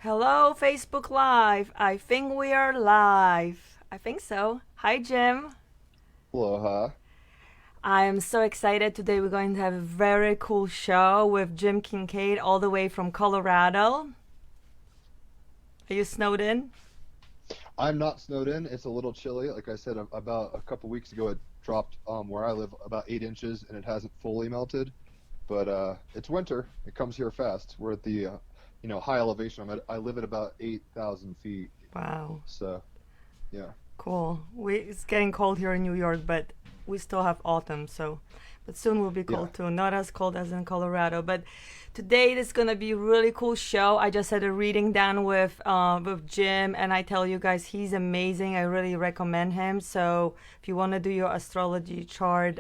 Hello, Facebook Live. I think we are live. I think so. Hi, Jim. Aloha. I am so excited. Today we're going to have a very cool show with Jim Kincaid all the way from Colorado. Are you snowed in? I'm not snowed in. It's a little chilly. Like I said, about a couple weeks ago, it dropped where I live about 8 inches, and it hasn't fully melted. But it's winter. It comes here fast. We're at the high elevation. I live at about 8,000 feet. Wow, So yeah, cool. It's getting cold here in New York, but we still have autumn, so but soon will be yeah. cold too. Not as cold as in Colorado, but today is gonna be a really cool show. I just had a reading done with Jim, and I tell you guys, he's amazing. I really recommend him. So if you want to do your astrology chart,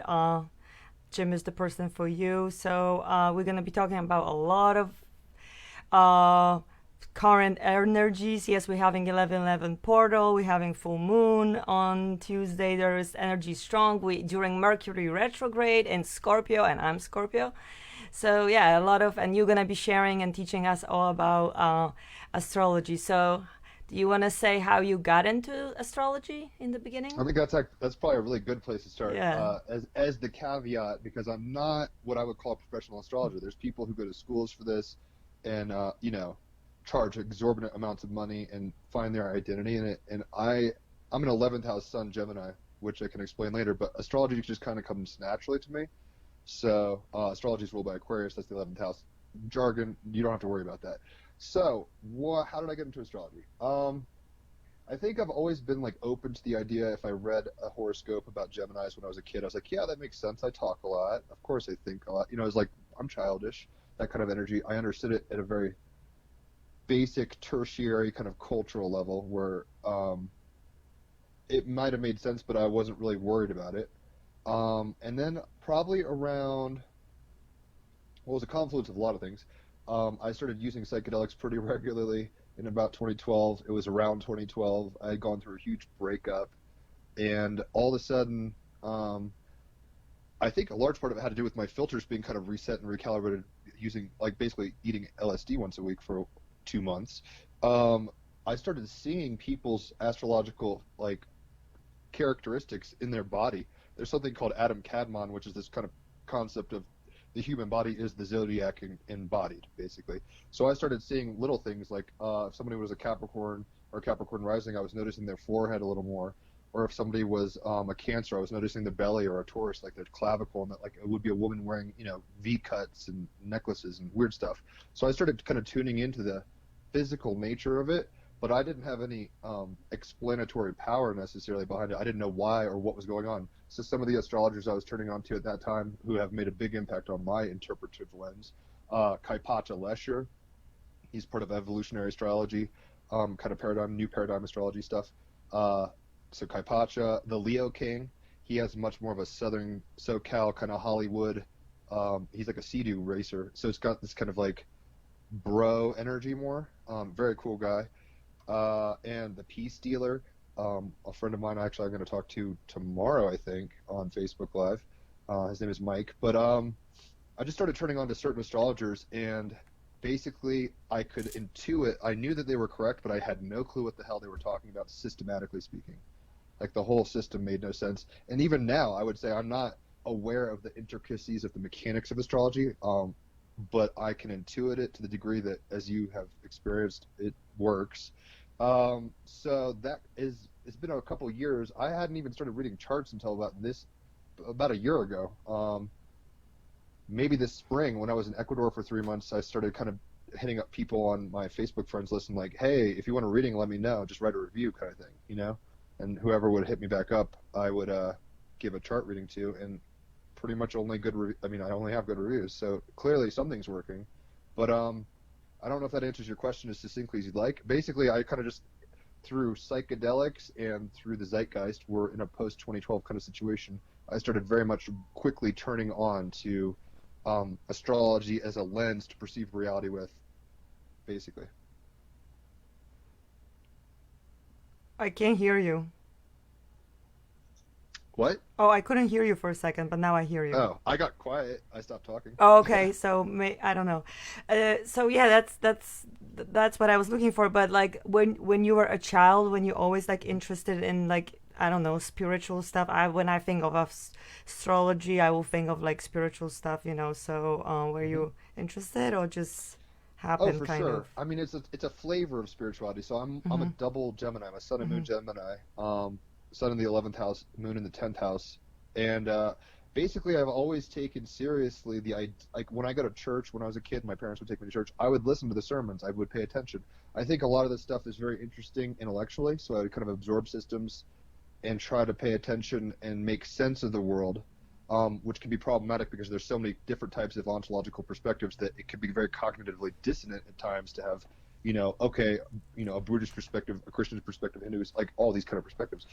Jim is the person for you. So we're gonna be talking about a lot of uh, current energies. Yes, we're having 11:11 portal. We're having full moon on Tuesday. There is energy strong. We during Mercury retrograde in Scorpio, and I'm Scorpio. So yeah, a lot of, and you're gonna be sharing and teaching us all about astrology. So do you want to say how you got into astrology in the beginning? I think that's probably a really good place to start. Yeah. As the caveat, because I'm not what I would call a professional astrologer. There's people who go to schools for this, and charge exorbitant amounts of money and find their identity in it. And I'm an 11th house Sun Gemini, which I can explain later. But astrology just kind of comes naturally to me. So astrology is ruled by Aquarius. That's the 11th house jargon. You don't have to worry about that. So how did I get into astrology? I think I've always been like open to the idea. If I read a horoscope about Geminis when I was a kid, I was like, yeah, that makes sense. I talk a lot. Of course, I think a lot. It's like I'm childish. That kind of energy. I understood it at a very basic, tertiary kind of cultural level where it might have made sense, but I wasn't really worried about it. And then probably around, well, it was a confluence of a lot of things. I started using psychedelics pretty regularly in about 2012. It was around 2012. I had gone through a huge breakup, and all of a sudden, I think a large part of it had to do with my filters being kind of reset and recalibrated using, like, basically eating LSD once a week for 2 months. Um, I started seeing people's astrological, like, characteristics in their body. There's something called Adam Kadmon, which is this kind of concept of the human body is the zodiac embodied, basically. So I started seeing little things like if somebody was a Capricorn or Capricorn rising, I was noticing their forehead a little more. Or if somebody was a Cancer, I was noticing the belly, or a Taurus, like their clavicle, and that like it would be a woman wearing, V cuts and necklaces and weird stuff. So I started kind of tuning into the physical nature of it, but I didn't have any explanatory power necessarily behind it. I didn't know why or what was going on. So some of the astrologers I was turning on to at that time, who have made a big impact on my interpretive lens, Kaipacha Lesher, he's part of evolutionary astrology, kind of new paradigm astrology stuff. Uh, so Kaipacha, the Leo King, he has much more of a southern SoCal kind of Hollywood. He's like a Sea-Doo racer, so it's got this kind of like bro energy more. Very cool guy. And the Peace Dealer, a friend of mine actually I'm going to talk to tomorrow, I think, on Facebook Live. His name is Mike. But I just started turning on to certain astrologers, and basically I could intuit. I knew that they were correct, but I had no clue what the hell they were talking about, systematically speaking. Like the whole system made no sense. And even now, I would say I'm not aware of the intricacies of the mechanics of astrology. But I can intuit it to the degree that, as you have experienced, it works. So that is, it's been a couple of years. I hadn't even started reading charts until about a year ago. Maybe this spring, when I was in Ecuador for 3 months, I started kind of hitting up people on my Facebook friends list and like, hey, if you want a reading, let me know. Just write a review, kind of thing. And whoever would hit me back up, I would give a chart reading to, and pretty much only I mean, I only have good reviews, so clearly something's working. But I don't know if that answers your question as succinctly as you'd like. Basically, I kind of just, through psychedelics and through the zeitgeist, we're in a post 2012 kind of situation. I started very much quickly turning on to astrology as a lens to perceive reality with, basically. I can't hear you. What? Oh, I couldn't hear you for a second, but now I hear you. Oh, I got quiet. I stopped talking. Oh, okay, so I don't know. So yeah, that's that's what I was looking for. But like when you were a child, when you always like interested in like I don't know spiritual stuff. I when I think of astrology, I will think of like spiritual stuff. So were Hmm. you interested or just Oh, happened for kind of? sure. I mean, it's a flavor of spirituality. So I'm a Mhm. double Gemini. I'm a Sun and Moon Mhm. Gemini. Sun in the 11th house, Moon in the 10th house, and basically I've always taken seriously like when I go to church. When I was a kid, my parents would take me to church. I would listen to the sermons. I would pay attention. I think a lot of this stuff is very interesting intellectually, so I would kind of absorb systems and try to pay attention and make sense of the world, which can be problematic because there's so many different types of ontological perspectives that it can be very cognitively dissonant at times to have, okay, a Buddhist perspective, a Christian perspective, Hindus, like all these kind of perspectives.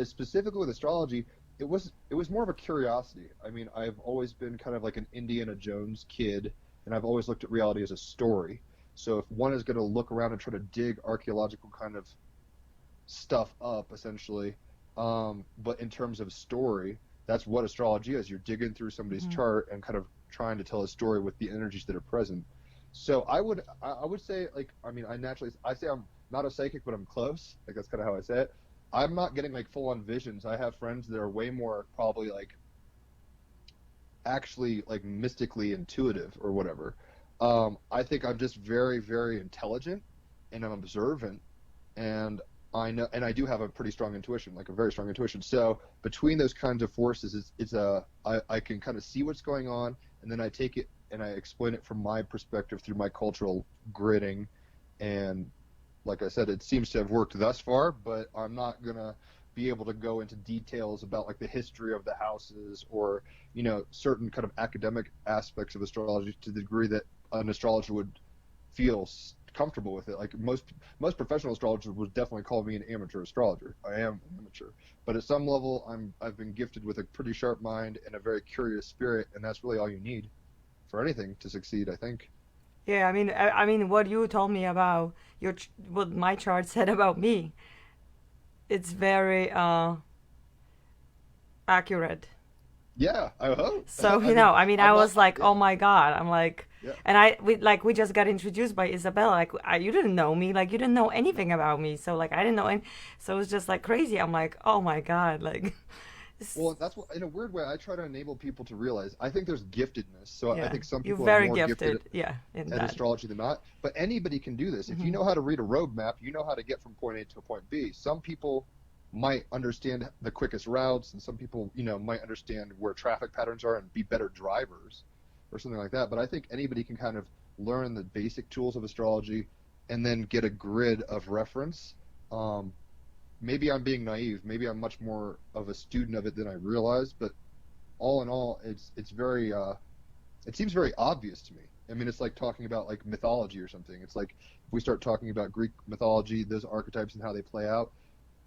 Specifically with astrology, it was more of a curiosity. I mean, I've always been kind of like an Indiana Jones kid, and I've always looked at reality as a story. So if one is going to look around and try to dig archaeological kind of stuff up essentially. But in terms of story, that's what astrology is. You're digging through somebody's Mhm. chart and kind of trying to tell a story with the energies that are present. So I would say, like, I mean, I say I'm not a psychic, but I'm close. Like that's kind of how I say it. I'm not getting like full on visions. I have friends that are way more probably like actually like mystically intuitive or whatever. I think I'm just very, very intelligent and I'm observant and I know, and I do have a pretty strong intuition, like a very strong intuition. So between those kinds of forces, I can kind of see what's going on, and then I take it and I explain it from my perspective through my cultural gridding, and like I said, it seems to have worked thus far. But I'm not gonna be able to go into details about like the history of the houses or certain kind of academic aspects of astrology to the degree that an astrologer would feel comfortable with it. Like most professional astrologers would definitely call me an amateur astrologer. I am an amateur, but at some level, I've been gifted with a pretty sharp mind and a very curious spirit, and that's really all you need for anything to succeed, I think. Yeah, I mean, what you told me about what my chart said about me, it's very accurate. Yeah, I hope. So, I mean, I mean, I I'm not. was like, oh Yeah, my God. I'm like, yeah. and we just got introduced by Isabella. Like, you didn't know me. Like, you didn't know anything about me. So, like, I didn't know. So it was just like crazy. I'm like, oh my God. Like, Well, that's what, in a weird way, I try to enable people to realize. I think there's giftedness. So I yeah, think some you're people are very more gifted gifted. Yeah, in at that. astrology than not. But anybody can do this. If you Hmm. know how to read a road map, you know how to get from point A to point B. Some people might understand the quickest routes, and some people, might understand where traffic patterns are and be better drivers or something like that. But I think anybody can kind of learn the basic tools of astrology and then get a grid of reference. Um, Maybe I'm being naive. Maybe I'm much more of a student of it than I realized. But all in all, it's very it seems very obvious to me. I mean, it's like talking about like mythology or something. It's like if we start talking about Greek mythology, those archetypes and how they play out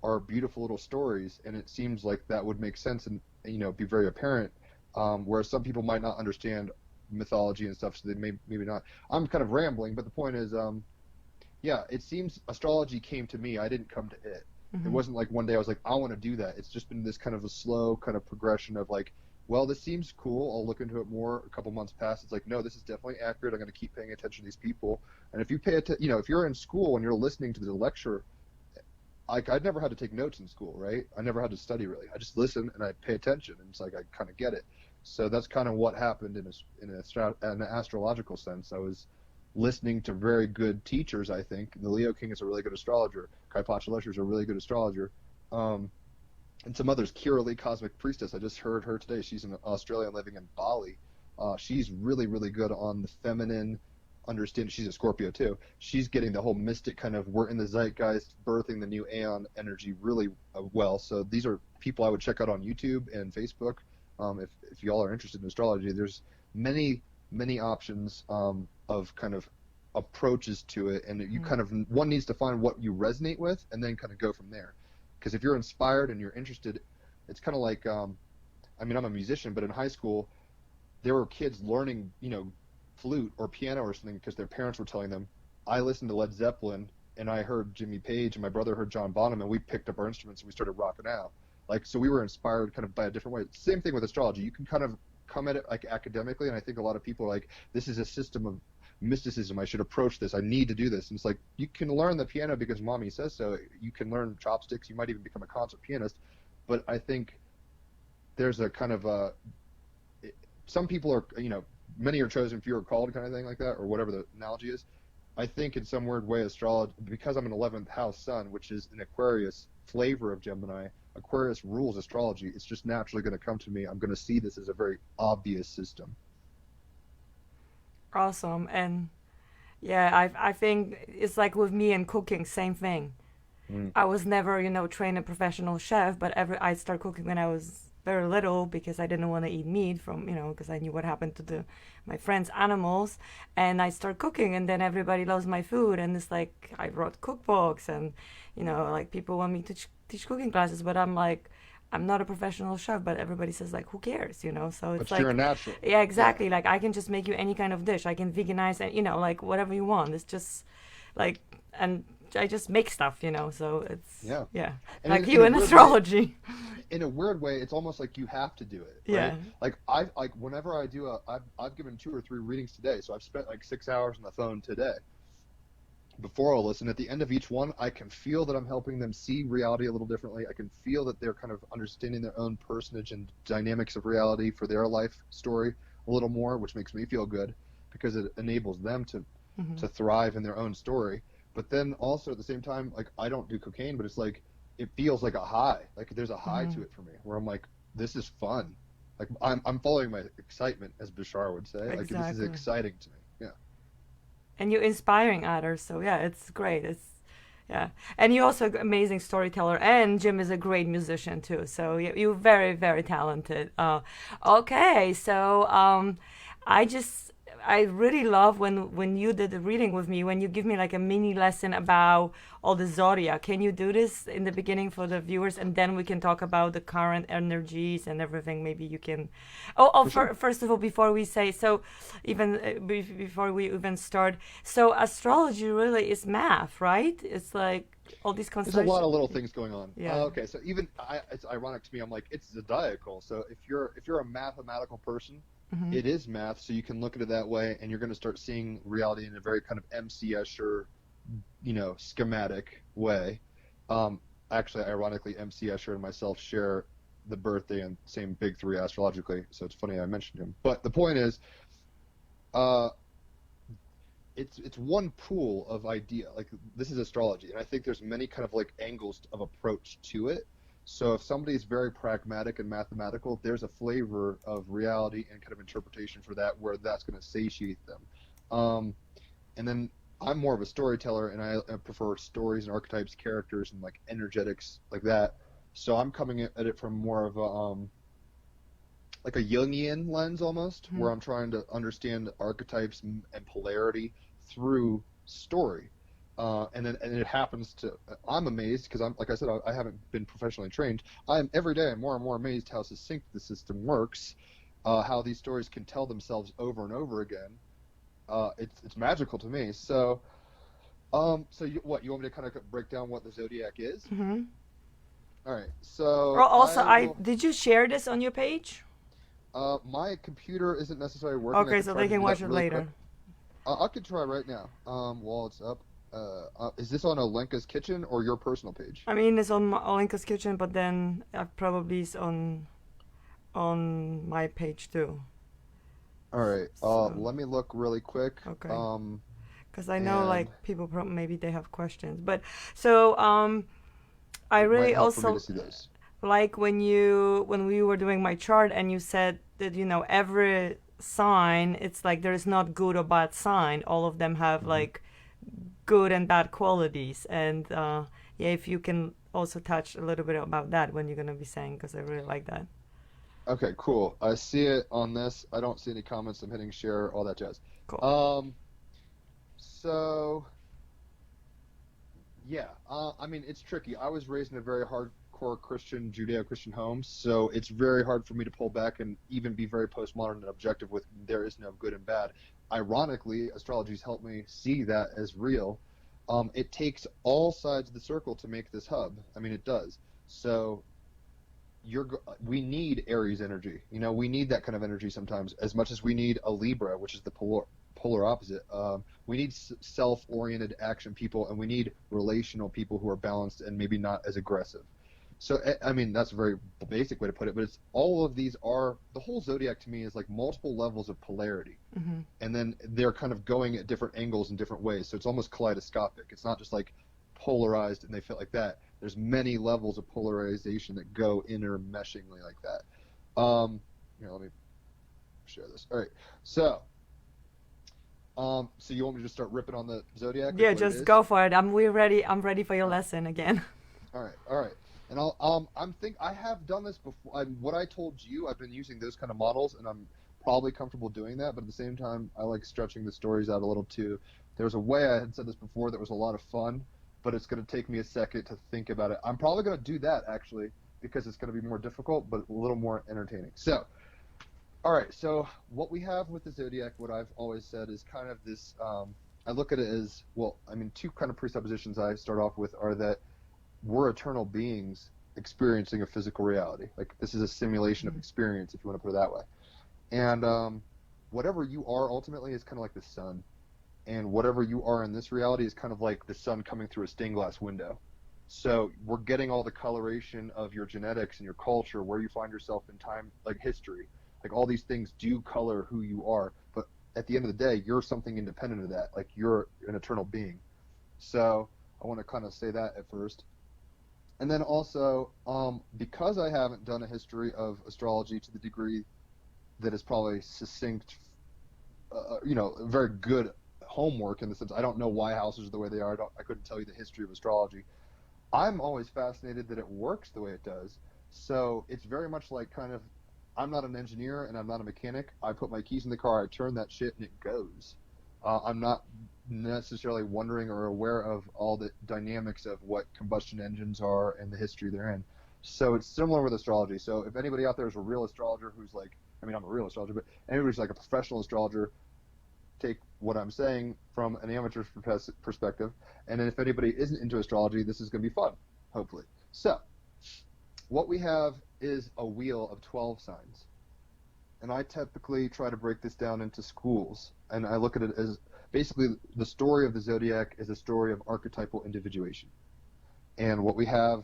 are beautiful little stories, and it seems like that would make sense and be very apparent. Whereas some people might not understand mythology and stuff, so they maybe not. I'm kind of rambling, but the point is, yeah, it seems astrology came to me. I didn't come to it. It Hmm. wasn't like one day I was like, I want to do that. It's just been this kind of a slow kind of progression of like, well, this seems cool. I'll look into it more. A couple months pass. It's like, no, this is definitely accurate. I'm going to keep paying attention to these people. And if you pay attention, if you're in school and you're listening to the lecture, like I'd never had to take notes in school, right? I never had to study really. I just listen and I pay attention, and it's like I kind of get it. So that's kind of what happened in an astrological sense. I was listening to very good teachers. I think the Leo King is a really good astrologer. Kai Pachelesher is a really good astrologer. Um, and some others. Kira Lee, Cosmic Priestess. I just heard her today. She's an Australian living in Bali. She's really, really good on the feminine understanding. She's a Scorpio too. She's getting the whole mystic kind of we're in the zeitgeist, birthing the new aeon energy really well. So these are people I would check out on YouTube and Facebook. If y'all are interested in astrology, there's many, many options of kind of approaches to it, and you kind of one needs to find what you resonate with, and then kind of go from there. Because if you're inspired and you're interested, it's kind of like I mean, I'm a musician, but in high school there were kids learning flute or piano or something because their parents were telling them. I listened to Led Zeppelin and I heard Jimmy Page and my brother heard John Bonham, and we picked up our instruments and we started rocking out. Like, so we were inspired kind of by a different way. Same thing with astrology. You can kind of come at it like academically, and I think a lot of people are like, this is a system of mysticism. I should approach this. I need to do this. And it's like, you can learn the piano because mommy says so. You can learn chopsticks. You might even become a concert pianist. But I think there's a kind of some people are, many are chosen, few are called kind of thing like that, or whatever the analogy is. I think in some weird way, astrology, because I'm an 11th house sun, which is an Aquarius flavor of Gemini, Aquarius rules astrology. It's just naturally going to come to me. I'm going to see this as a very obvious system. Awesome. And yeah, I think it's like with me and cooking, same thing. I was never, trained a professional chef, but I started cooking when I was very little because I didn't want to eat meat from, because I knew what happened to my friends' animals. And I started cooking, and then everybody loves my food. And it's like I wrote cookbooks, and, like people want me to teach cooking classes, but I'm like, I'm not a professional chef, but everybody says, like, who cares, So it's But like, you're a natural. yeah, exactly. Yeah. Like I can just make you any kind of dish. I can veganize and, like whatever you want. It's just like, and I just make stuff, so it's, yeah, And like you in astrology. In a weird way, it's almost like you have to do it, Yeah. right? Like whenever I do I've given 2 or 3 readings today, so I've spent like 6 hours on the phone today. Before I'll listen, at the end of each one, I can feel that I'm helping them see reality a little differently. I can feel that they're kind of understanding their own personage and dynamics of reality for their life story a little more, which makes me feel good because it enables them to thrive in their own story. But then also at the same time, like, I don't do cocaine, but it's like, it feels like a high. Like there's a high to it for me where I'm like, this is fun. Like I'm following my excitement, as Bashar would say. Like this is exciting to me. Yeah. And you're inspiring others, so yeah, it's great. Yeah, and you're also an amazing storyteller, and Jim is a great musician too. So you're very, very talented. Okay, so I really love when you did the reading with me, when you give me like a mini lesson about all the zodiac. Can you do this in the beginning for the viewers, and then we can talk about the current energies and everything? Maybe you can. First of all, before we say so, even before we even start, so astrology really is math, right? It's like all these constellations. There's a lot of little things going on. Yeah. Okay, so even it's ironic to me. I'm like, it's zodiacal. So if you're a mathematical person. It is math, so you can look at it that way, and you're going to start seeing reality in a very kind of MC-Escher, schematic way. Actually, ironically, MC Escher and myself share the birthday and same big 3 astrologically, so it's funny I mentioned him. But the point is, it's one pool of idea. Like, this is astrology, and I think there's many kind of like angles of approach to it. So if somebody's very pragmatic and mathematical, there's a flavor of reality and kind of interpretation for that where that's going to satiate them. And then I'm more of a storyteller, and I prefer stories and archetypes, characters, and like energetics like that. So I'm coming at it from more of a like a Jungian lens almost, where I'm trying to understand archetypes and polarity through story. And it happens to, I'm amazed because like I said, I haven't been professionally trained. I'm every day more and more amazed how succinct the system works, how these stories can tell themselves over and over again. It's magical to me. So, you want me to kind of break down what the zodiac is? Mm-hmm. All right. So. Well, also, did you share this on your page? My computer isn't necessarily working. Okay, so they can watch it really later. I could try right now. While it's up. Is this on Olenko's Kitchen or your personal page? I mean, it's on Olenko's Kitchen, but then probably it's on my page too. All right. So, let me look really quick. Okay. Because I know like people maybe they have questions, but so I really also like when we were doing my chart and you said that every sign, it's like there is not good or bad sign. All of them have like good and bad qualities, and if you can also touch a little bit about that when you're going to be saying, because I really like that. Okay, cool. I see it on this. I don't see any comments. I'm hitting share, all that jazz. Cool. So yeah, I mean, it's tricky. I was raised in a very hardcore Christian, Judeo-Christian home, so it's very hard for me to pull back and even be very postmodern and objective with there is no good and bad. Ironically, astrology's helped me see that as real. It takes all sides of the circle to make this hub. I mean, it does. So we need Aries energy. We need that kind of energy sometimes, as much as we need a Libra, which is the polar opposite. We need self-oriented action people, and we need relational people who are balanced and maybe not as aggressive. So, I mean, that's a very basic way to put it, but it's all of these are, the whole zodiac to me is like multiple levels of polarity. Mm-hmm. And then they're kind of going at different angles in different ways. So it's almost kaleidoscopic. It's not just like polarized and they fit like that. There's many levels of polarization that go intermeshingly like that. Here, let me share this. All right. So you want me to just start ripping on the zodiac? Yeah, just go for it. I'm ready for your lesson again. All right. And I have done this before. What I told you, I've been using those kind of models, and I'm probably comfortable doing that. But at the same time, I like stretching the stories out a little too. There was a way I had said this before that was a lot of fun, but it's going to take me a second to think about it. I'm probably going to do that actually because it's going to be more difficult, but a little more entertaining. So, all right. So what we have with the zodiac, what I've always said is kind of this. I look at it as, well, I mean, two kind of presuppositions I start off with are that we're eternal beings experiencing a physical reality. Like, this is a simulation of experience, if you want to put it that way. And whatever you are ultimately is kind of like the sun. And whatever you are in this reality is kind of like the sun coming through a stained glass window. So we're getting all the coloration of your genetics and your culture, where you find yourself in time, like history. Like, all these things do color who you are. But at the end of the day, you're something independent of that. Like, you're an eternal being. So I want to kind of say that at first. And then also, because I haven't done a history of astrology to the degree that is probably succinct, very good homework in the sense I don't know why houses are the way they are. I couldn't tell you the history of astrology. I'm always fascinated that it works the way it does. So it's very much like kind of, I'm not an engineer and I'm not a mechanic. I put my keys in the car, I turn that shit, and it goes. I'm not necessarily wondering or aware of all the dynamics of what combustion engines are and the history they're in. So it's similar with astrology. So if anybody out there is a real astrologer who's like, I mean, I'm a real astrologer, but anybody's like a professional astrologer, take what I'm saying from an amateur's perspective. And then if anybody isn't into astrology, this is going to be fun, hopefully. So what we have is a wheel of 12 signs. And I typically try to break this down into schools. And I look at it as basically the story of the zodiac is a story of archetypal individuation. And what we have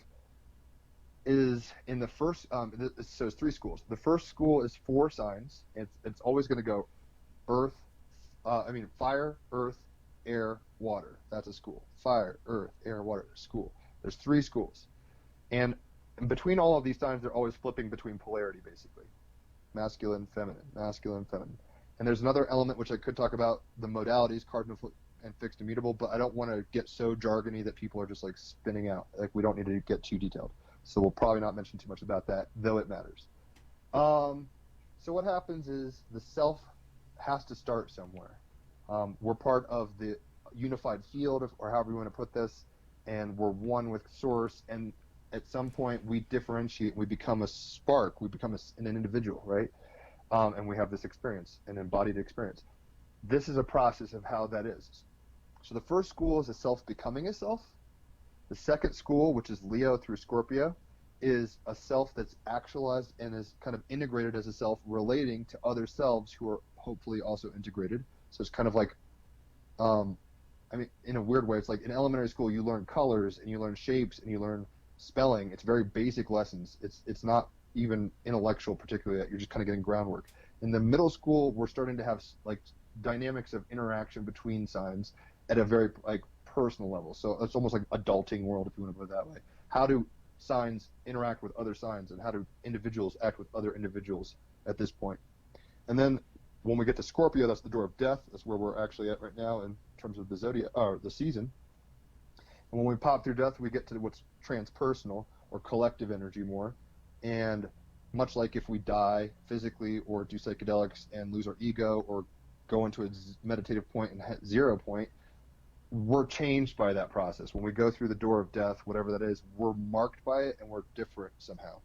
is in the first, so it's 3 schools. The first school is 4 signs. It's always going to go fire, earth, air, water. That's a school. Fire, earth, air, water, school. There's 3 schools. And between all of these signs, they're always flipping between polarity, basically. Masculine, feminine, masculine, feminine. And there's another element which I could talk about, the modalities, cardinal and fixed immutable, but I don't want to get so jargony that people are just like spinning out. Like, we don't need to get too detailed. So we'll probably not mention too much about that, though it matters. So what happens is the self has to start somewhere. We're part of the unified field, or however you want to put this, and we're one with source, and at some point we differentiate, we become a spark, we become an individual, right? And we have this experience, an embodied experience. This is a process of how that is. So the first school is a self becoming a self. The second school, which is Leo through Scorpio, is a self that's actualized and is kind of integrated as a self, relating to other selves who are hopefully also integrated. So it's kind of like, in a weird way, it's like in elementary school you learn colors and you learn shapes and you learn spelling. It's very basic lessons. It's not even intellectual particularly yet. You're just kind of getting groundwork. In the middle school, we're starting to have like dynamics of interaction between signs at a very like personal level. So it's almost like adulting world, if you want to put it that way. How do signs interact with other signs, and how do individuals act with other individuals at this point? And then when we get to Scorpio, that's the door of death. That's where we're actually at right now in terms of the zodiac, or the season. And when we pop through death, we get to what's transpersonal or collective energy more. And much like if we die physically or do psychedelics and lose our ego or go into a meditative point and hit 0 point, we're changed by that process. When we go through the door of death, whatever that is, we're marked by it and we're different somehow.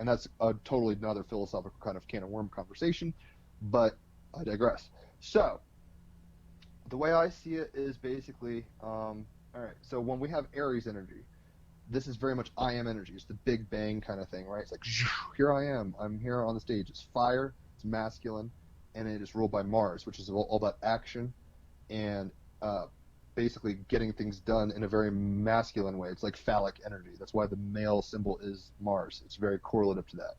And that's a totally another philosophical kind of can of worm conversation, but I digress. So the way I see it is basically, all right, so when we have Aries energy, this is very much I am energy. It's the Big Bang kind of thing, right? It's like, here I am. I'm here on the stage. It's fire. It's masculine. and it is ruled by Mars, which is all about action and basically getting things done in a very masculine way. It's like phallic energy. That's why the male symbol is Mars. It's very correlative to that.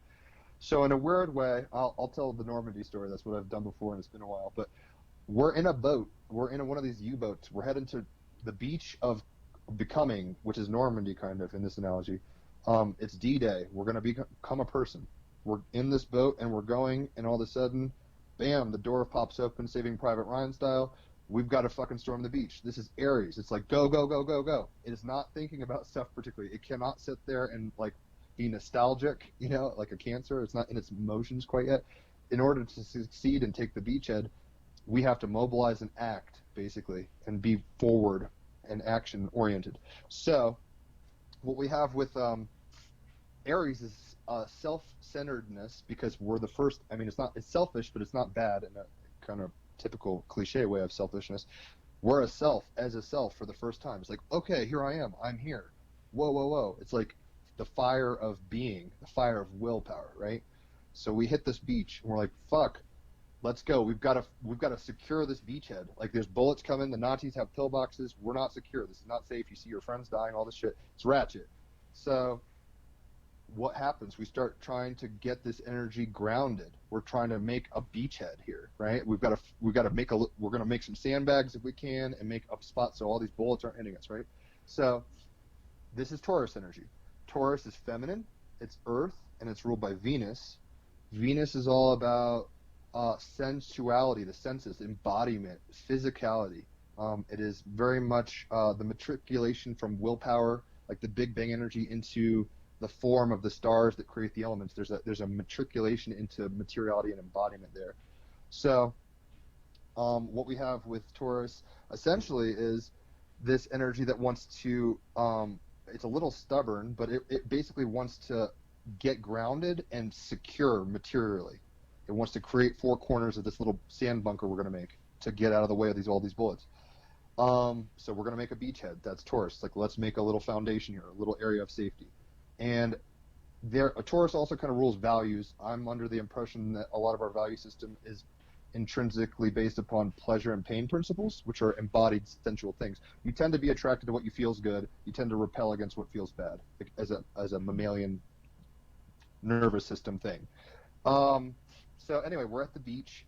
So in a weird way, I'll tell the Normandy story. That's what I've done before, and it's been a while. But we're in a boat. We're in one of these U-boats. We're heading to the beach of becoming, which is Normandy kind of in this analogy. It's D-Day. We're going to become a person. We're in this boat, and we're going, and all of a sudden, bam, the door pops open, Saving Private Ryan style. We've got to fucking storm the beach. This is Aries. It's like, go, go, go, go, go. It is not thinking about stuff particularly. It cannot sit there and, like, be nostalgic, you know, like a Cancer. It's not in its emotions quite yet. In order to succeed and take the beachhead, we have to mobilize and act, basically, and be forward and action-oriented. So what we have with Aries is self-centeredness, because we're the first. I mean, it's selfish, but it's not bad in a kind of typical cliche way of selfishness. We're a self as a self for the first time. It's like, okay, here I am. I'm here. Whoa, whoa, whoa. It's like the fire of being, the fire of willpower, right? So we hit this beach, and we're like, fuck, let's go. We've got to secure this beachhead. Like, there's bullets coming. The Nazis have pillboxes. We're not secure. This is not safe. You see your friends dying, all this shit. It's ratchet. So what happens? We start trying to get this energy grounded. We're trying to make a beachhead here, right? We're going to make some sandbags if we can, and make up spots so all these bullets aren't hitting us, right? So this is Taurus energy. Taurus is feminine, it's earth, and it's ruled by Venus. Venus is all about sensuality, the senses, embodiment, physicality. It is very much the matriculation from willpower, like the Big Bang energy, into the form of the stars that create the elements. There's a matriculation into materiality and embodiment there. So what we have with Taurus essentially is this energy that wants to, it's a little stubborn, but it basically wants to get grounded and secure materially. It wants to create four corners of this little sand bunker we're going to make to get out of the way of all these bullets. So we're going to make a beachhead. That's Taurus. It's like, let's make a little foundation here, a little area of safety. And a Taurus also kind of rules values. I'm under the impression that a lot of our value system is intrinsically based upon pleasure and pain principles, which are embodied sensual things. You tend to be attracted to what you feels good. You tend to repel against what feels bad, as a mammalian nervous system thing. So anyway, we're at the beach.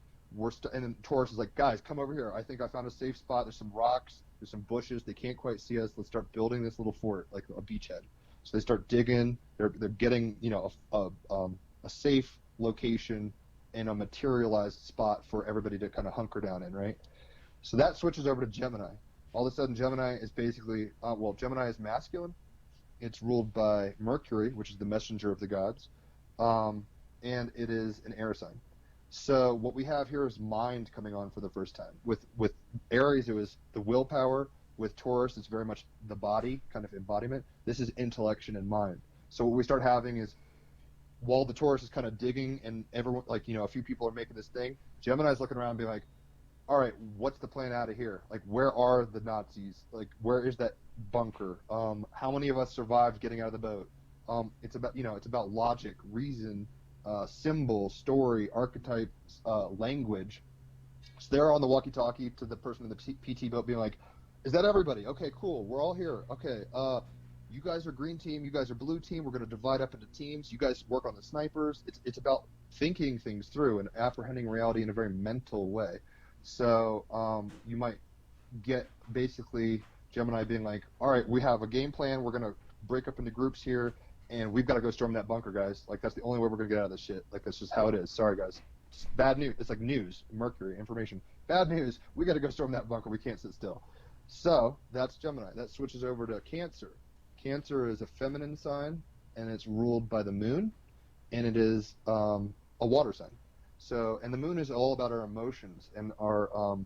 And then Taurus is like, guys, come over here. I think I found a safe spot. There's some rocks. There's some bushes. They can't quite see us. Let's start building this little fort, like a beachhead. So they start digging. They're getting, you know, a safe location in a materialized spot for everybody to kind of hunker down in, right? So that switches over to Gemini. All of a sudden, Gemini is basically, Gemini is masculine. It's ruled by Mercury, which is the messenger of the gods, and it is an air sign. So what we have here is mind coming on for the first time. With Aries, it was the willpower. With Taurus, it's very much the body, kind of embodiment. This is intellection and mind. So what we start having is, while the Taurus is kind of digging and everyone, like, you know, a few people are making this thing, Gemini's looking around and being like, all right, what's the plan out of here? Like, where are the Nazis? Like, where is that bunker? How many of us survived getting out of the boat? It's about logic, reason, symbol, story, archetypes, language. So they're on the walkie-talkie to the person in the PT boat being like, is that everybody? Okay, cool. We're all here. Okay, you guys are green team. You guys are blue team. We're going to divide up into teams. You guys work on the snipers. It's about thinking things through and apprehending reality in a very mental way. So you might get basically Gemini being like, all right, we have a game plan. We're going to break up into groups here, and we've got to go storm that bunker, guys. Like, that's the only way we're going to get out of this shit. Like, that's just how it is. Sorry, guys. It's bad news. It's like news, Mercury, information. Bad news. We got to go storm that bunker. We can't sit still. So that's Gemini. That switches over to Cancer. Cancer is a feminine sign, and it's ruled by the moon, and it is a water sign. So, and the moon is all about our emotions, and our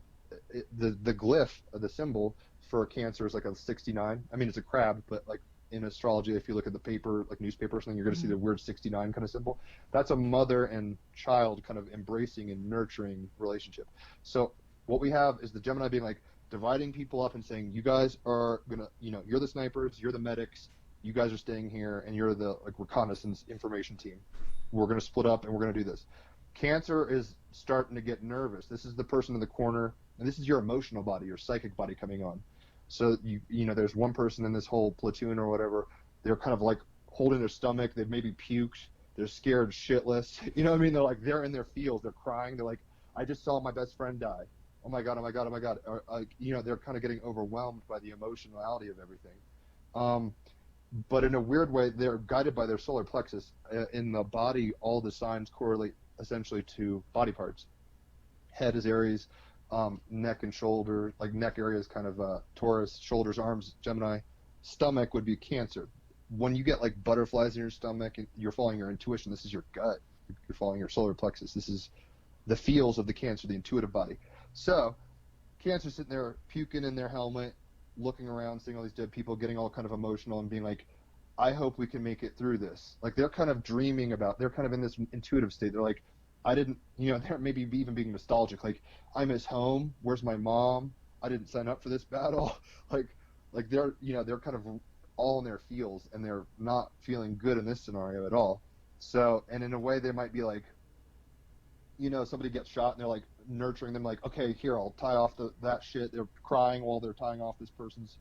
the glyph, the symbol for Cancer is like a 69. I mean, it's a crab, but like in astrology, if you look at the paper, like newspaper or something, you're going to see the weird 69 kind of symbol. That's a mother and child kind of embracing and nurturing relationship. So what we have is the Gemini being like, dividing people up and saying, you guys are gonna, you know, you're the snipers, you're the medics, you guys are staying here, and you're the like reconnaissance information team. We're gonna split up and we're gonna do this. Cancer is starting to get nervous. This is the person in the corner, and this is your emotional body, your psychic body coming on. So you know, there's one person in this whole platoon or whatever. They're kind of like holding their stomach. They've maybe puked. They're scared shitless. You know what I mean? They're like, they're in their feels. They're crying. They're like, I just saw my best friend die. Oh my god! Oh my god! Oh my god! Or, you know, they're kind of getting overwhelmed by the emotionality of everything. But in a weird way, they're guided by their solar plexus. In the body, all the signs correlate essentially to body parts. Head is Aries, neck and shoulder, like neck area is kind of Taurus, shoulders, arms, Gemini. Stomach would be Cancer. When you get like butterflies in your stomach and you're following your intuition, this is your gut. You're following your solar plexus. This is the feels of the Cancer, the intuitive body. So Cancer sitting there puking in their helmet, looking around, seeing all these dead people, getting all kind of emotional and being like, I hope we can make it through this. Like they're kind of dreaming about, they're kind of in this intuitive state. They're like, I didn't, you know, they're maybe even being nostalgic. Like, I miss home. Where's my mom? I didn't sign up for this battle. like they're, you know, they're kind of all in their feels and they're not feeling good in this scenario at all. So, and in a way they might be like, you know, somebody gets shot and they're like nurturing them, like, okay, here, I'll tie off that shit. They're crying while they're tying off this person's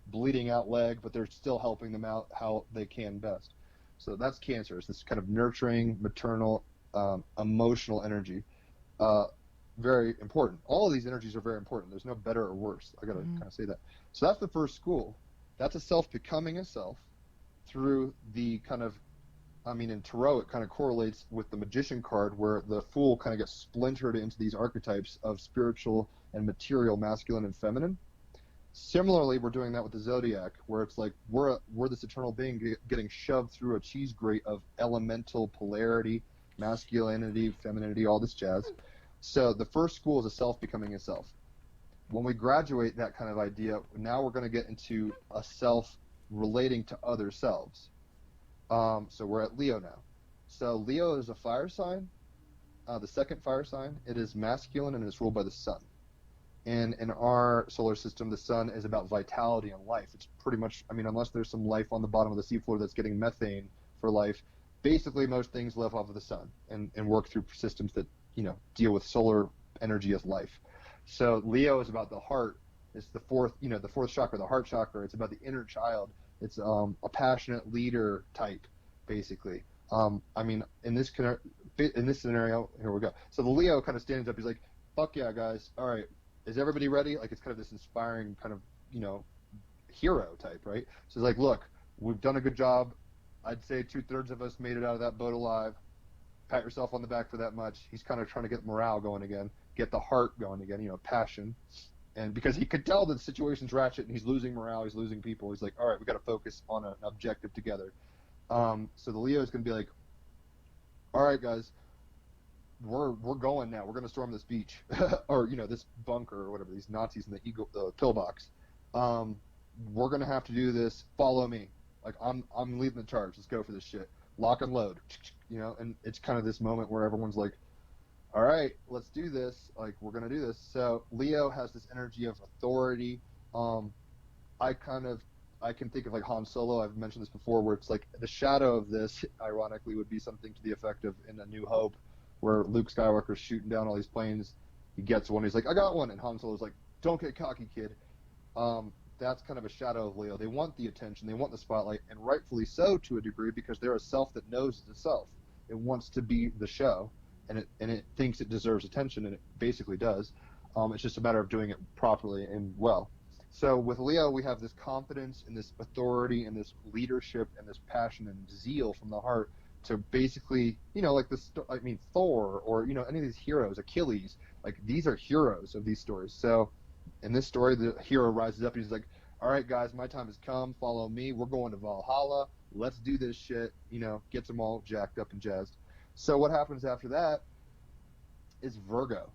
bleeding out leg, but they're still helping them out how they can best. So that's Cancer. It's this kind of nurturing, maternal, emotional energy. Very important. All of these energies are very important. There's no better or worse. I gotta kind of say that. So that's the first school. That's a self becoming a self through the kind of, I mean, in Tarot, it kind of correlates with the Magician card where the Fool kind of gets splintered into these archetypes of spiritual and material, masculine and feminine. Similarly, we're doing that with the Zodiac, where it's like we're this eternal being getting shoved through a cheese grate of elemental polarity, masculinity, femininity, all this jazz. So the first school is a self becoming a self. When we graduate that kind of idea, now we're going to get into a self relating to other selves. So we're at Leo now. So Leo is a fire sign, the second fire sign. It is masculine and it's ruled by the sun. And in our solar system, the sun is about vitality and life. It's pretty much, I mean, unless there's some life on the bottom of the seafloor that's getting methane for life, basically most things live off of the sun and work through systems that, you know, deal with solar energy as life. So Leo is about the heart. It's the fourth, you know, the fourth chakra, the heart chakra. It's about the inner child. It's a passionate leader type, basically. I mean, in this scenario, here we go. So the Leo kind of stands up. He's like, fuck yeah, guys. All right. Is everybody ready? Like, it's kind of this inspiring kind of, you know, hero type, right? So it's like, look, we've done a good job. I'd say 2/3 of us made it out of that boat alive. Pat yourself on the back for that much. He's kind of trying to get morale going again, get the heart going again, you know, passion. And because he could tell that the situation's ratchet and he's losing morale, he's losing people, he's like, all right, we got to focus on an objective together. So the Leo is going to be like, all right, guys, we're going now. We're going to storm this beach or, you know, this bunker or whatever, these Nazis in the pillbox. We're going to have to do this. Follow me. Like, I'm leading the charge. Let's go for this shit. Lock and load, you know, and it's kind of this moment where everyone's like, all right, let's do this. Like, we're going to do this. So Leo has this energy of authority. I can think of like Han Solo. I've mentioned this before, where it's like the shadow of this, ironically, would be something to the effect of in A New Hope, where Luke Skywalker's shooting down all these planes. He gets one. He's like, I got one. And Han Solo's like, don't get cocky, kid. That's kind of a shadow of Leo. They want the attention. They want the spotlight, and rightfully so to a degree, because they're a self that knows it's a self. It wants to be the show, and it thinks it deserves attention, and it basically does. It's just a matter of doing it properly and well. So with Leo, we have this confidence and this authority and this leadership and this passion and zeal from the heart to basically, you know, like this, I mean, Thor or, you know, any of these heroes, Achilles, like these are heroes of these stories. So in this story, the hero rises up and he's like, all right, guys, my time has come. Follow me. We're going to Valhalla. Let's do this shit, you know, gets them all jacked up and jazzed. So what happens after that is Virgo.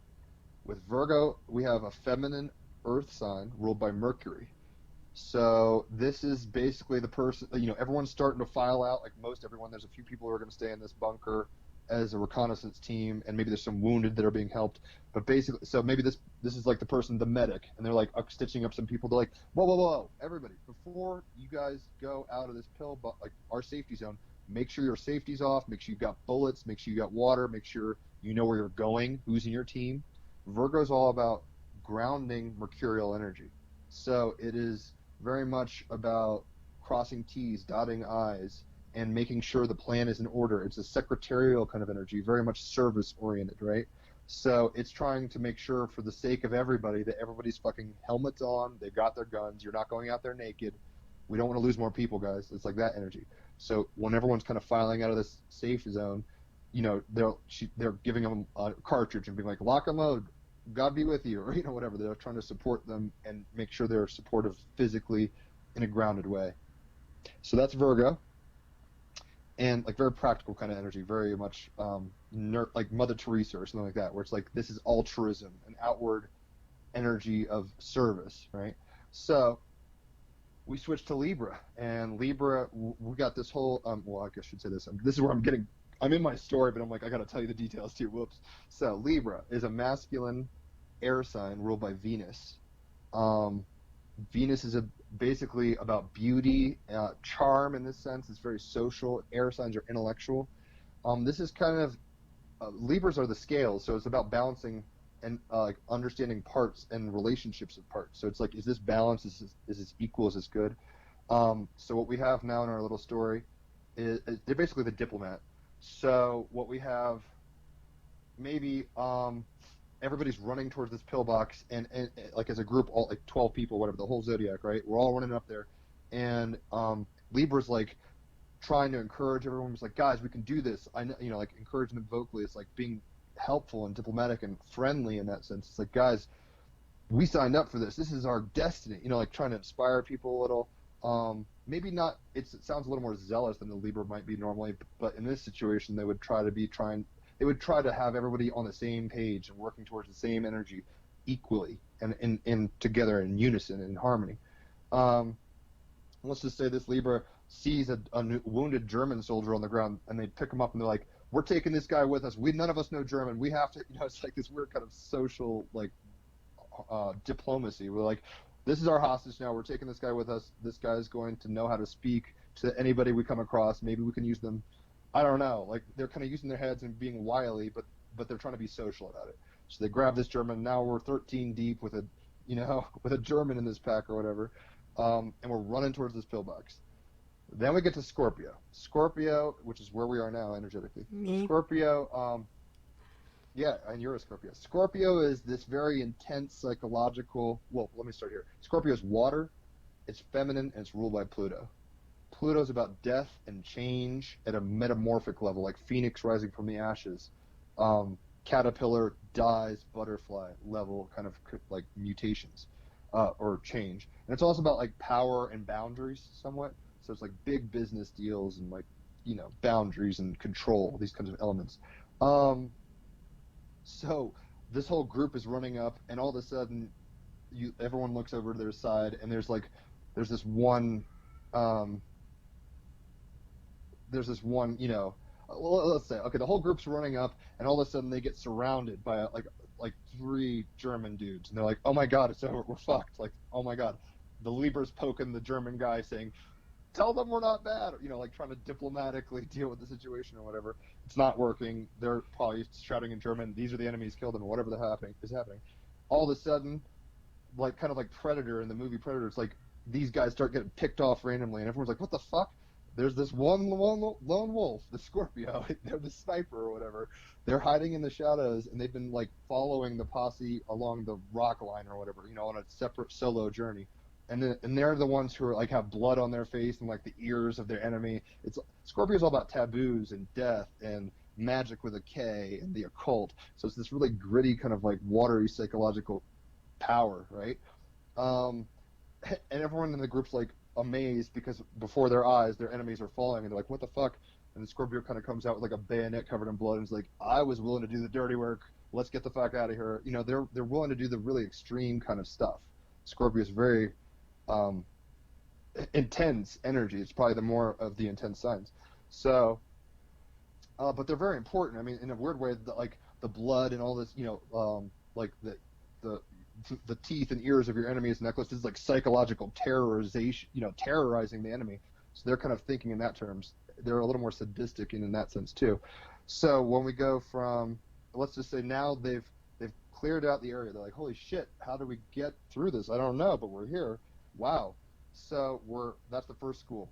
With Virgo, we have a feminine earth sign ruled by Mercury. So this is basically the person, you know, everyone's starting to file out, like most everyone. There's a few people who are going to stay in this bunker as a reconnaissance team, and maybe there's some wounded that are being helped. But basically, so maybe this is like the person, the medic, and they're like stitching up some people. They're like, whoa, everybody, before you guys go out of this like our safety zone, make sure your safety's off, make sure you got bullets, make sure you got water, make sure You know where you're going, who's in your team. Virgo's all about grounding mercurial energy. So it is very much about crossing T's, dotting I's, and making sure the plan is in order. It's a secretarial kind of energy, very much service oriented, right? So it's trying to make sure, for the sake of everybody, that everybody's fucking helmets on, they've got their guns, you're not going out there naked. We don't want to lose more people, guys. It's like that energy. So when everyone's kind of filing out of this safe zone, you know, they're giving them a cartridge and being like, lock and load, God be with you, or, you know, whatever. They're trying to support them and make sure they're supportive physically in a grounded way. So that's Virgo. And like very practical kind of energy, very much like Mother Teresa or something like that, where it's like this is altruism, an outward energy of service, right? So we switched to Libra, and Libra, we got this whole, well, I guess I should say this. This is where I'm in my story, but I'm like, I got to tell you the details too. Whoops. So Libra is a masculine air sign ruled by Venus. Venus is basically about beauty, charm in this sense. It's very social. Air signs are intellectual. This is kind of, Libras are the scales, so it's about balancing and like understanding parts and relationships of parts. So it's like, is this balanced? Is this equal? Is this good? So what we have now in our little story is they're basically the diplomat. So what we have, maybe everybody's running towards this pillbox, and like as a group, all like 12 people, whatever, the whole zodiac, right? We're all running up there, and Libra's like trying to encourage everyone. He's like, guys, we can do this. I know, you know, like encouraging them vocally. It's like being helpful and diplomatic and friendly in that sense. It's like, guys, we signed up for this. This is our destiny. You know, like trying to inspire people a little. Maybe not. It sounds a little more zealous than the Libra might be normally, but in this situation, they would try to have everybody on the same page and working towards the same energy equally and in together in unison, in harmony. Let's just say this Libra sees a wounded German soldier on the ground, and they pick him up and they're like, we're taking this guy with us. None of us know German. We have to, you know, it's like this weird kind of social, like, diplomacy. We're like, this is our hostage now. We're taking this guy with us. This guy is going to know how to speak to anybody we come across. Maybe we can use them. I don't know. Like, they're kind of using their heads and being wily, but they're trying to be social about it. So they grab this German. Now we're 13 deep with a German in this pack or whatever, and we're running towards this pillbox. Then we get to Scorpio. Scorpio, which is where we are now energetically. Me. Scorpio, yeah, and you're a Scorpio. Scorpio is this very intense psychological. Well, let me start here. Scorpio is water. It's feminine, and it's ruled by Pluto. Pluto's about death and change at a metamorphic level, like phoenix rising from the ashes. Caterpillar dies, butterfly level kind of like mutations or change. And it's also about like power and boundaries somewhat. So it's like big business deals and like, you know, boundaries and control, these kinds of elements. So this whole group is running up, and all of a sudden everyone looks over to their side, and there's this one, you know, well, let's say, okay, the whole group's running up, and all of a sudden they get surrounded by like 3 German dudes, and they're like, oh my God, it's over, we're fucked. Like, oh my God. The Libra's poking the German guy saying, tell them we're not bad, you know, like trying to diplomatically deal with the situation or whatever. It's not working. They're probably shouting in German, these are the enemies, kill them, or whatever is happening. All of a sudden, like kind of like Predator in the movie Predator, it's like these guys start getting picked off randomly, and everyone's like, what the fuck? There's this one lone wolf, the Scorpio, they're the sniper or whatever. They're hiding in the shadows, and they've been like following the posse along the rock line or whatever, you know, on a separate solo journey. And they're the ones who are like have blood on their face and like the ears of their enemy. Scorpio's all about taboos and death and magic with a K and the occult. So it's this really gritty kind of like watery psychological power, right? And everyone in the group's like amazed because before their eyes their enemies are falling, and they're like, what the fuck? And the Scorpio kind of comes out with like a bayonet covered in blood and is like, I was willing to do the dirty work. Let's get the fuck out of here. You know, they're willing to do the really extreme kind of stuff. Scorpio's very intense energy. It's probably the more of the intense signs. So, but they're very important. I mean, in a weird way, like the blood and all this, you know, like the teeth and ears of your enemy's necklace is like psychological terrorization, you know, terrorizing the enemy. So they're kind of thinking in that terms. They're a little more sadistic in that sense too. So when we go from let's just say now they've cleared out the area. They're like, holy shit, how do we get through this? I don't know, but we're here. Wow. So that's the first school,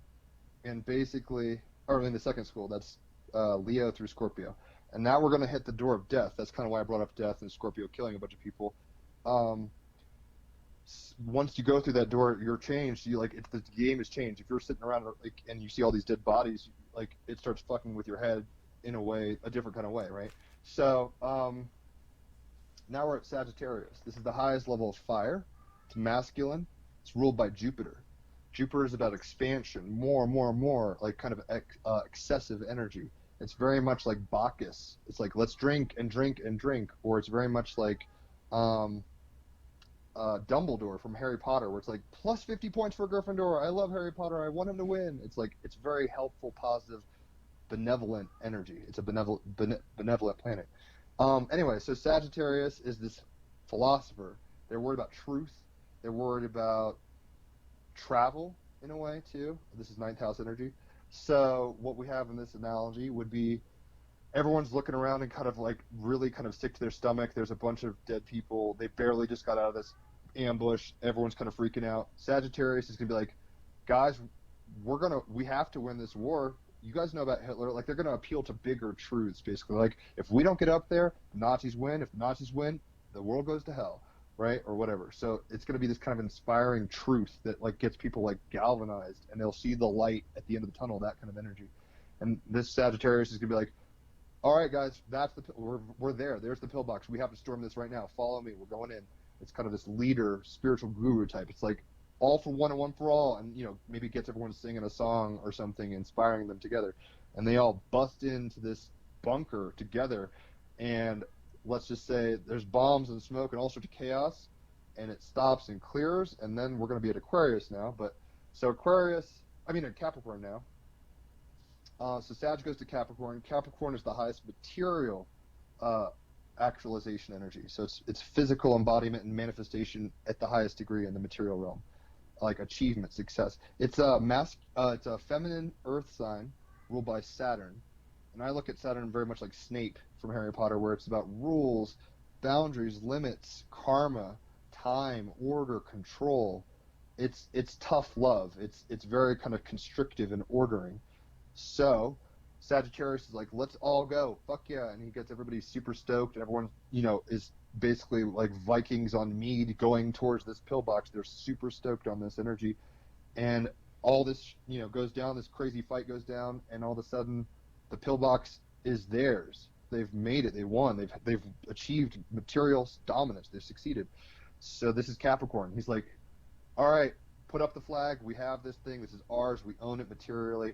and basically, or in the second school, that's Leo through Scorpio, and now we're going to hit the door of death. That's kind of why I brought up death and Scorpio killing a bunch of people. Once you go through that door, you're changed. You like the game is changed. If you're sitting around like and you see all these dead bodies, like it starts fucking with your head in a different kind of way, right? So now we're at Sagittarius. This is the highest level of fire. It's masculine. It's ruled by Jupiter. Jupiter is about expansion, more, like kind of excessive energy. It's very much like Bacchus. It's like let's drink and drink and drink, or it's very much like Dumbledore from Harry Potter, where it's like plus 50 points for Gryffindor. I love Harry Potter. I want him to win. It's like it's very helpful, positive, benevolent energy. It's a benevolent planet. Anyway, so Sagittarius is this philosopher. They're worried about truth. They're worried about travel in a way too. This is ninth house energy. So what we have in this analogy would be everyone's looking around and kind of like really kind of sick to their stomach. There's a bunch of dead people. They barely just got out of this ambush. Everyone's kind of freaking out. Sagittarius is going to be like, guys, we have to win this war. You guys know about Hitler. Like, they're going to appeal to bigger truths, basically. Like, if we don't get up there, the Nazis win. If the Nazis win, the world goes to hell, right? Or whatever. So it's going to be this kind of inspiring truth that, like, gets people, like, galvanized, and they'll see the light at the end of the tunnel, that kind of energy. And this Sagittarius is going to be like, all right, guys, we're there. There's the pillbox. We have to storm this right now. Follow me. We're going in. It's kind of this leader, spiritual guru type. It's like all for one and one for all, and maybe gets everyone singing a song or something, inspiring them together. And they all bust into this bunker together, and let's just say there's bombs and smoke and all sorts of chaos, and it stops and clears, and then we're going to be at Aquarius now. So at Capricorn now. So Sag goes to Capricorn. Capricorn is the highest material actualization energy. So it's physical embodiment and manifestation at the highest degree in the material realm, like achievement, success. It's a feminine earth sign ruled by Saturn. And I look at Saturn very much like Snape from Harry Potter, where it's about rules, boundaries, limits, karma, time, order, control. It's tough love. It's very kind of constrictive and ordering. So Sagittarius is like, let's all go, fuck yeah, and he gets everybody super stoked, and everyone is basically like Vikings on mead going towards this pillbox. They're super stoked on this energy, and all this goes down. This crazy fight goes down, and all of a sudden the pillbox is theirs. They've made it. They won. They've achieved material dominance. They've succeeded. So this is Capricorn. He's like, all right, put up the flag. We have this thing. This is ours. We own it materially.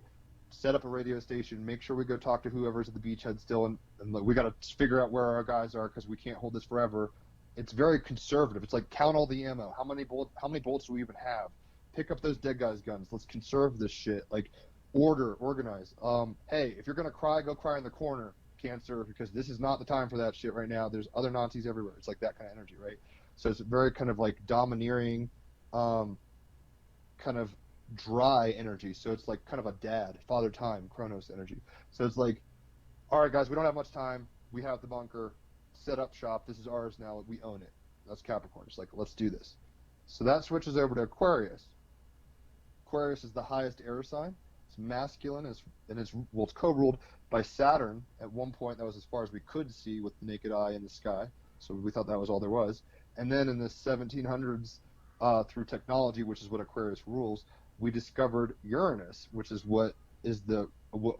Set up a radio station, make sure we go talk to whoever's at the beachhead still, and we got to figure out where our guys are because we can't hold this forever. It's very conservative. It's like, count all the ammo. How many bullets do we even have? Pick up those dead guys' guns. Let's conserve this shit. Like, organize. Hey, if you're going to cry, go cry in the corner, Cancer, because this is not the time for that shit right now. There's other Nazis everywhere. It's like that kind of energy, right? So it's very kind of like domineering, kind of dry energy. So it's like kind of a dad, father time, Chronos energy. So it's like, all right, guys, we don't have much time. We have the bunker, set up shop. This is ours now. We own it. That's Capricorn. It's like, let's do this. So that switches over to Aquarius. Aquarius is the highest air sign. It's masculine, and it's co-ruled by Saturn. At one point, that was as far as we could see with the naked eye in the sky. So we thought that was all there was. And then in the 1700s, through technology, which is what Aquarius rules, we discovered Uranus, which is what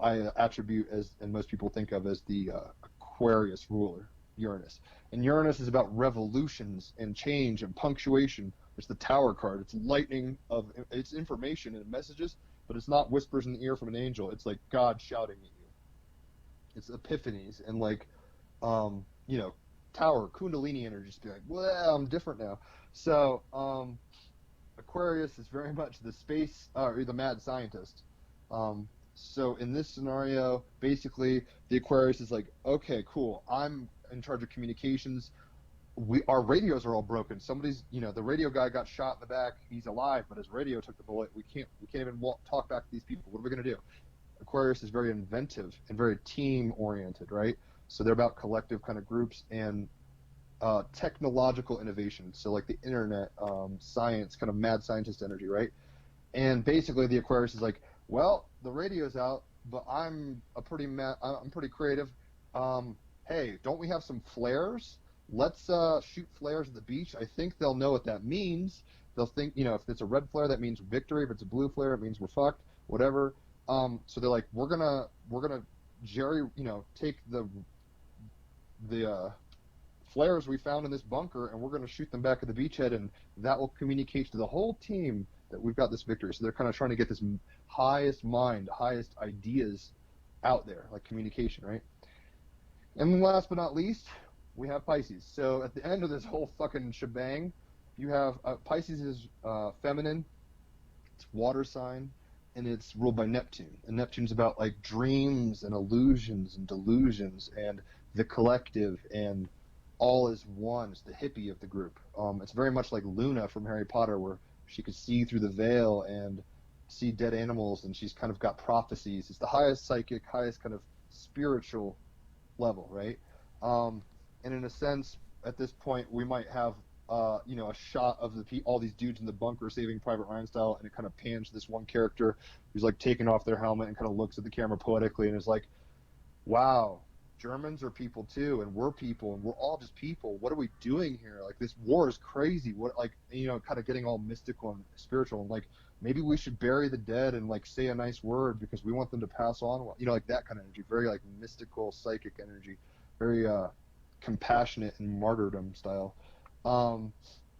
I attribute as, and most people think of as, the Aquarius ruler, Uranus. And Uranus is about revolutions and change and punctuation. It's the Tower card. It's lightning it's information and messages, but it's not whispers in the ear from an angel. It's like God shouting at you. It's epiphanies and like, Tower, Kundalini energy. Just be like, well, I'm different now. So, Aquarius is very much the space, or the mad scientist. So in this scenario, basically, the Aquarius is like, okay, cool, I'm in charge of communications. Our radios are all broken. Somebody's, the radio guy got shot in the back. He's alive, but his radio took the bullet. We can't even talk back to these people. What are we going to do? Aquarius is very inventive and very team-oriented, right? So they're about collective kind of groups and technological innovation. So like the internet, science, kind of mad scientist energy, right? And basically the Aquarius is like, well, the radio's out, but I'm pretty creative. Hey, don't we have some flares? Let's shoot flares at the beach. I think they'll know what that means. They'll think, if it's a red flare, that means victory. If it's a blue flare, it means we're fucked. Whatever. So they're like, we're gonna take the flares we found in this bunker, and we're gonna shoot them back at the beachhead, and that will communicate to the whole team that we've got this victory. So they're kind of trying to get this highest mind, highest ideas out there, like communication, right? And last but not least, we have Pisces. So at the end of this whole fucking shebang, you have Pisces is feminine, it's water sign, and it's ruled by Neptune. And Neptune's about like dreams and illusions and delusions and the collective and all is one. It's the hippie of the group. It's very much like Luna from Harry Potter, where she could see through the veil and see dead animals, and she's kind of got prophecies. It's the highest psychic, highest kind of spiritual level, right? And in a sense, at this point, we might have a shot of all these dudes in the bunker saving Private Ryan style, and it kind of pans to this one character who's like taking off their helmet and kind of looks at the camera poetically and is like, wow, Germans are people too, and we're people, and we're all just people. What are we doing here? Like, this war is crazy. What, like, kind of getting all mystical and spiritual, and like, maybe we should bury the dead and like say a nice word because we want them to pass on, like that kind of energy. Very like mystical, psychic energy, very compassionate and martyrdom style.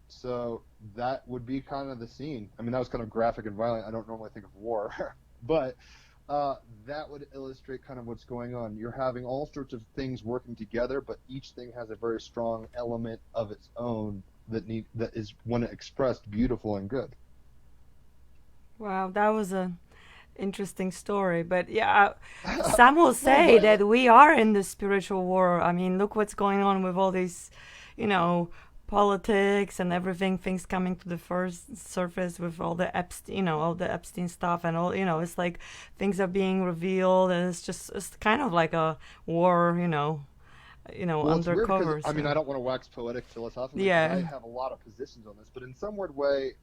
So that would be kind of the scene. I mean, that was kind of graphic and violent. I don't normally think of war, but that would illustrate kind of what's going on. You're having all sorts of things working together, but each thing has a very strong element of its own that is, when expressed, beautiful and good. Wow, that was a interesting story. But yeah, some will say that we are in the spiritual war. I mean, look what's going on with all these, politics and everything, things coming to the first surface with all the Epstein stuff and all, it's like things are being revealed, and it's kind of like a war, Well, it's weird undercover. because, I mean, I don't want to wax poetic philosophically. Yeah. I have a lot of positions on this, but in some weird way,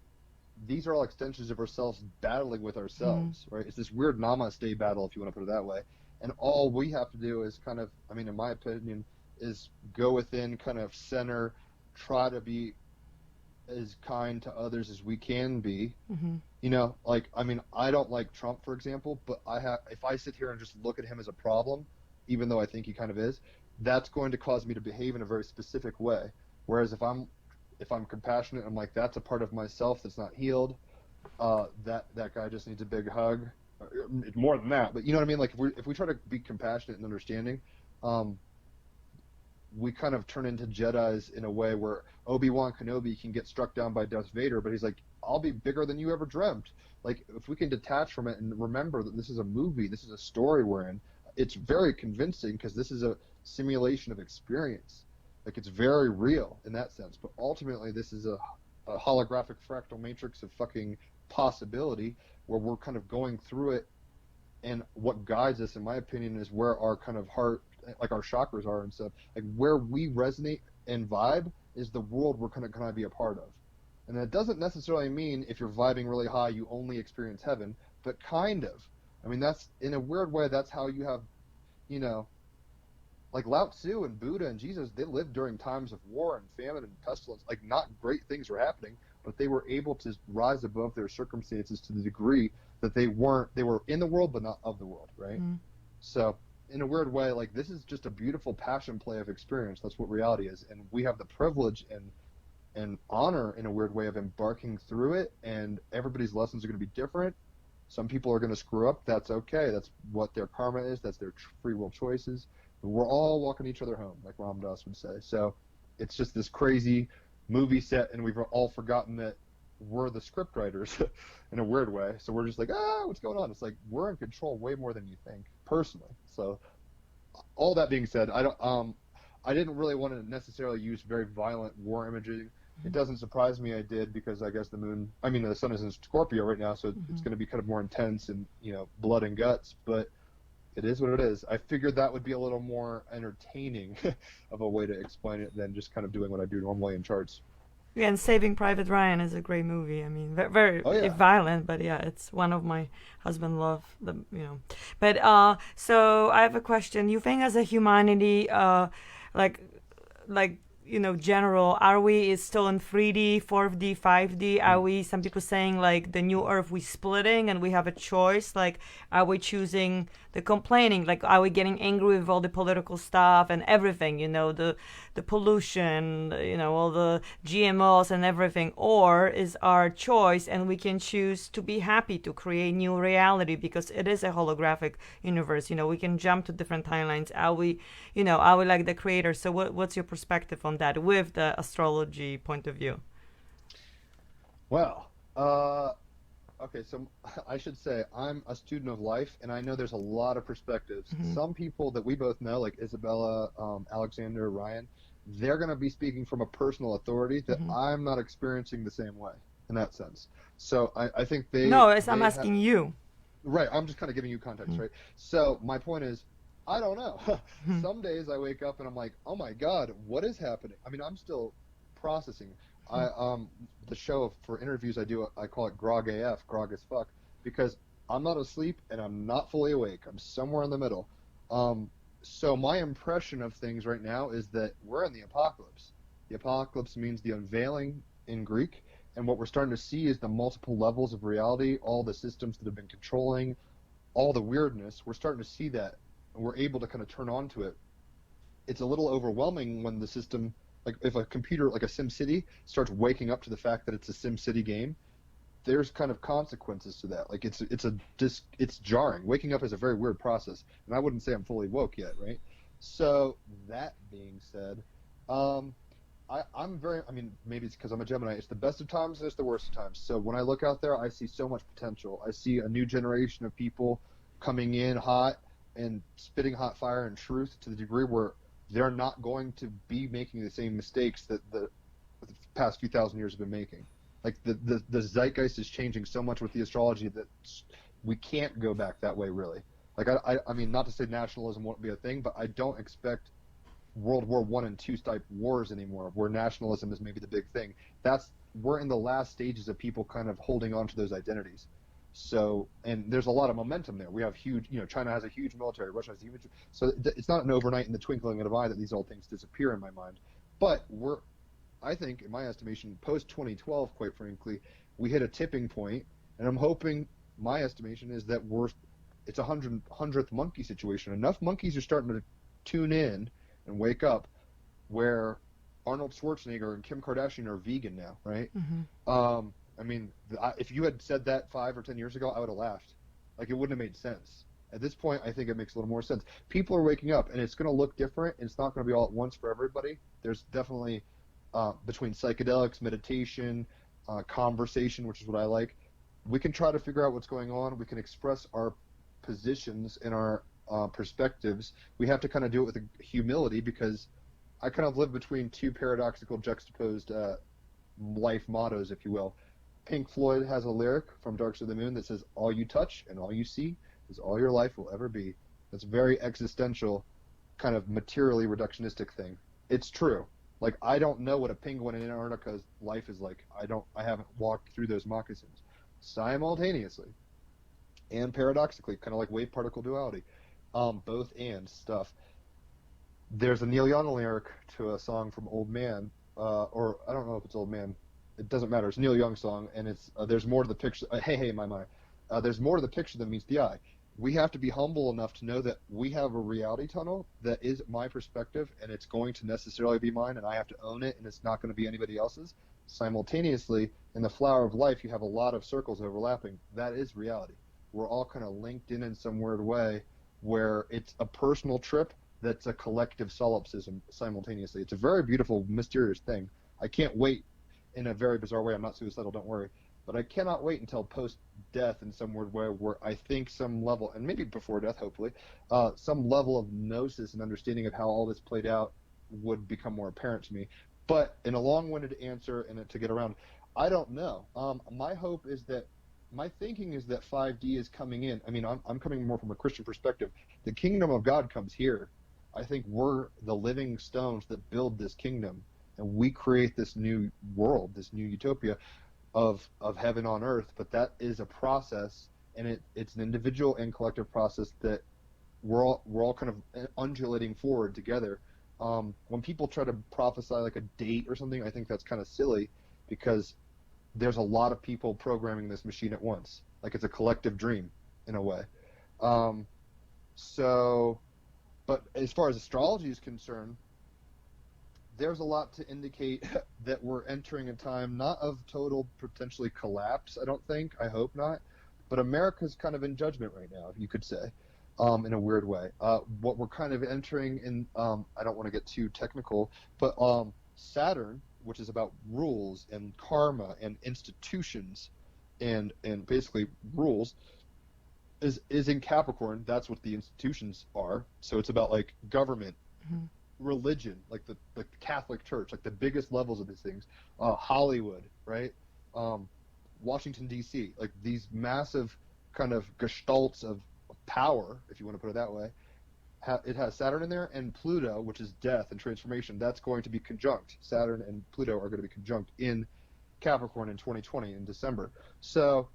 these are all extensions of ourselves battling with ourselves, right? It's this weird namaste battle, if you want to put it that way. And all we have to do is kind of, I mean, in my opinion, is go within, kind of center, try to be as kind to others as we can be. Like, I mean, I don't like Trump, for example, but if I sit here and just look at him as a problem, even though I think he kind of is, that's going to cause me to behave in a very specific way. Whereas if I'm compassionate, I'm like, that's a part of myself that's not healed. That guy just needs a big hug. More than that, but you know what I mean? Like, if we try to be compassionate and understanding, we kind of turn into Jedis in a way where Obi-Wan Kenobi can get struck down by Darth Vader, but he's like, I'll be bigger than you ever dreamt. Like, if we can detach from it and remember that this is a movie, this is a story we're in, it's very convincing because this is a simulation of experience. Like, it's very real in that sense. But ultimately, this is a holographic fractal matrix of fucking possibility where we're kind of going through it. And what guides us, in my opinion, is where our kind of heart, like our chakras are and stuff. Like, where we resonate and vibe is the world we're kind of be a part of. And that doesn't necessarily mean if you're vibing really high, you only experience heaven, but kind of. I mean, that's, in a weird way, that's how you have, like Lao Tzu and Buddha and Jesus, they lived during times of war and famine and pestilence. Like, not great things were happening, but they were able to rise above their circumstances to the degree that they were in the world, but not of the world, right? So, in a weird way, like, this is just a beautiful passion play of experience. That's what reality is. And we have the privilege and honor, in a weird way, of embarking through it, and everybody's lessons are going to be different. Some people are going to screw up. That's okay. That's what their karma is. That's their free will choices. But we're all walking each other home, like Ram Dass would say. So it's just this crazy movie set, and we've all forgotten that we're the script writers in a weird way. So we're just like, what's going on? It's like, we're in control way more than you think, personally. So all that being said, I didn't really want to necessarily use very violent war imagery. It doesn't surprise me I did, because I guess the sun is in Scorpio right now, so it's going to be kind of more intense and, blood and guts. But It is what it is. I figured that would be a little more entertaining of a way to explain it than just kind of doing what I do normally in charts. Yeah, and Saving Private Ryan is a great movie. I mean, very, Oh very yeah. violent, but yeah, it's one of my husband love the But so I have a question. You think as a humanity, like like general, are we is still in 3D, 4D, 5D? Are Mm. we, some people saying like the new earth we splitting and we have a choice? Like, are we choosing the complaining? Like, are we getting angry with all the political stuff and everything, the pollution, all the GMOs and everything? Or is our choice and we can choose to be happy to create new reality because it is a holographic universe? We can jump to different timelines. Are we like the creator? So what's your perspective on that with the astrology point of view? Well, okay, so I should say I'm a student of life, and I know there's a lot of perspectives. Hmm. Some people that we both know, like Isabella, Alexander, Ryan, they're going to be speaking from a personal authority that Hmm. I'm not experiencing the same way in that sense. So I think No, I'm they have asking you. right. I'm just kind of giving you context, right? So my point is, I don't know. Hmm. Some days I wake up and I'm like, oh my God, what is happening? I mean, I'm still processing. The show for interviews I do, I call it Grog AF, Grog as fuck, because I'm not asleep and I'm not fully awake. I'm somewhere in the middle. So my impression of things right now is that we're in the apocalypse. The apocalypse means the unveiling in Greek, and what we're starting to see is the multiple levels of reality, all the systems that have been controlling, all the weirdness. We're starting to see that, and we're able to kind of turn on to it. It's a little overwhelming when the system, like if a computer, like a Sim City, starts waking up to the fact that it's a Sim City game. There's kind of consequences to that. Like it's jarring. Waking up is a very weird process, and I wouldn't say I'm fully woke yet, right? So that being said, um, I'm very, I mean, maybe it's because I'm a Gemini. It's the best of times and it's the worst of times. So when I look out there, I see so much potential. I see a new generation of people coming in hot and spitting hot fire and truth to the degree where they're not going to be making the same mistakes that the past few thousand years have been making. Like the zeitgeist is changing so much with the astrology that we can't go back that way, really. Like, I mean, not to say nationalism won't be a thing, but I don't expect World War I and II type wars anymore, where nationalism is maybe the big thing. That's We're in the last stages of people kind of holding on to those identities. So, and there's a lot of momentum there. We have huge, China has a huge military, Russia has a huge. So it's not an overnight in the twinkling of an eye that these old things disappear in my mind. But I think, in my estimation, post 2012, quite frankly, we hit a tipping point, and I'm hoping. My estimation is that it's a hundredth monkey situation. Enough monkeys are starting to tune in and wake up where Arnold Schwarzenegger and Kim Kardashian are vegan now, right? Hmm. I mean, if you had said that 5 or 10 years ago, I would have laughed. Like, it wouldn't have made sense. At this point, I think it makes a little more sense. People are waking up, and it's going to look different. And it's not going to be all at once for everybody. There's definitely between psychedelics, meditation, conversation, which is what I like. We can try to figure out what's going on. We can express our positions and our perspectives. We have to kind of do it with humility because I kind of live between two paradoxical, juxtaposed life mottos, if you will. Pink Floyd has a lyric from Dark Side of the Moon that says, "All you touch and all you see is all your life will ever be." That's a very existential, kind of materially reductionistic thing. It's true. Like, I don't know what a penguin in Antarctica's life is like. I haven't walked through those moccasins. Simultaneously and paradoxically, kind of like wave particle duality, both and stuff. There's a Neil Young lyric to a song from Old Man, or I don't know if it's Old Man. It doesn't matter. It's a Neil Young song, and it's there's more to the picture. Hey, hey, my. There's more to the picture than meets the eye. We have to be humble enough to know that we have a reality tunnel that is my perspective, and it's going to necessarily be mine, and I have to own it, and it's not going to be anybody else's. Simultaneously, in the flower of life, you have a lot of circles overlapping. That is reality. We're all kind of linked in some weird way, where it's a personal trip that's a collective solipsism simultaneously. It's a very beautiful, mysterious thing. I can't wait in a very bizarre way. I'm not suicidal, don't worry. But I cannot wait until post-death in some weird way where I think some level, and maybe before death, hopefully, some level of gnosis and understanding of how all this played out would become more apparent to me. But in a long-winded answer and to get around, I don't know. My hope is that my thinking is that 5D is coming in. I mean, I'm coming more from a Christian perspective. The kingdom of God comes here. I think we're the living stones that build this kingdom, and we create this new world, this new utopia of heaven on earth. But that is a process, and it's an individual and collective process that we're all kind of undulating forward together. When people try to prophesy like a date or something, I think that's kind of silly, because there's a lot of people programming this machine at once. Like, it's a collective dream in a way. Um, so, but as far as astrology is concerned, there's a lot to indicate that we're entering a time not of total potentially collapse. I hope not, but America's kind of in judgment right now, you could say, in a weird way. What we're kind of entering in, I don't want to get too technical, but Saturn, which is about rules and karma and institutions and basically rules, is in Capricorn. That's what the institutions are. So it's about like government, religion, like the Catholic Church, like the biggest levels of these things. Hollywood, right? Washington D.C., like these massive kind of gestalts of power, if you want to put it that way. It has Saturn in there, and Pluto, which is death and transformation. That's going to be conjunct. Saturn and Pluto are going to be conjunct in Capricorn in 2020 in December. So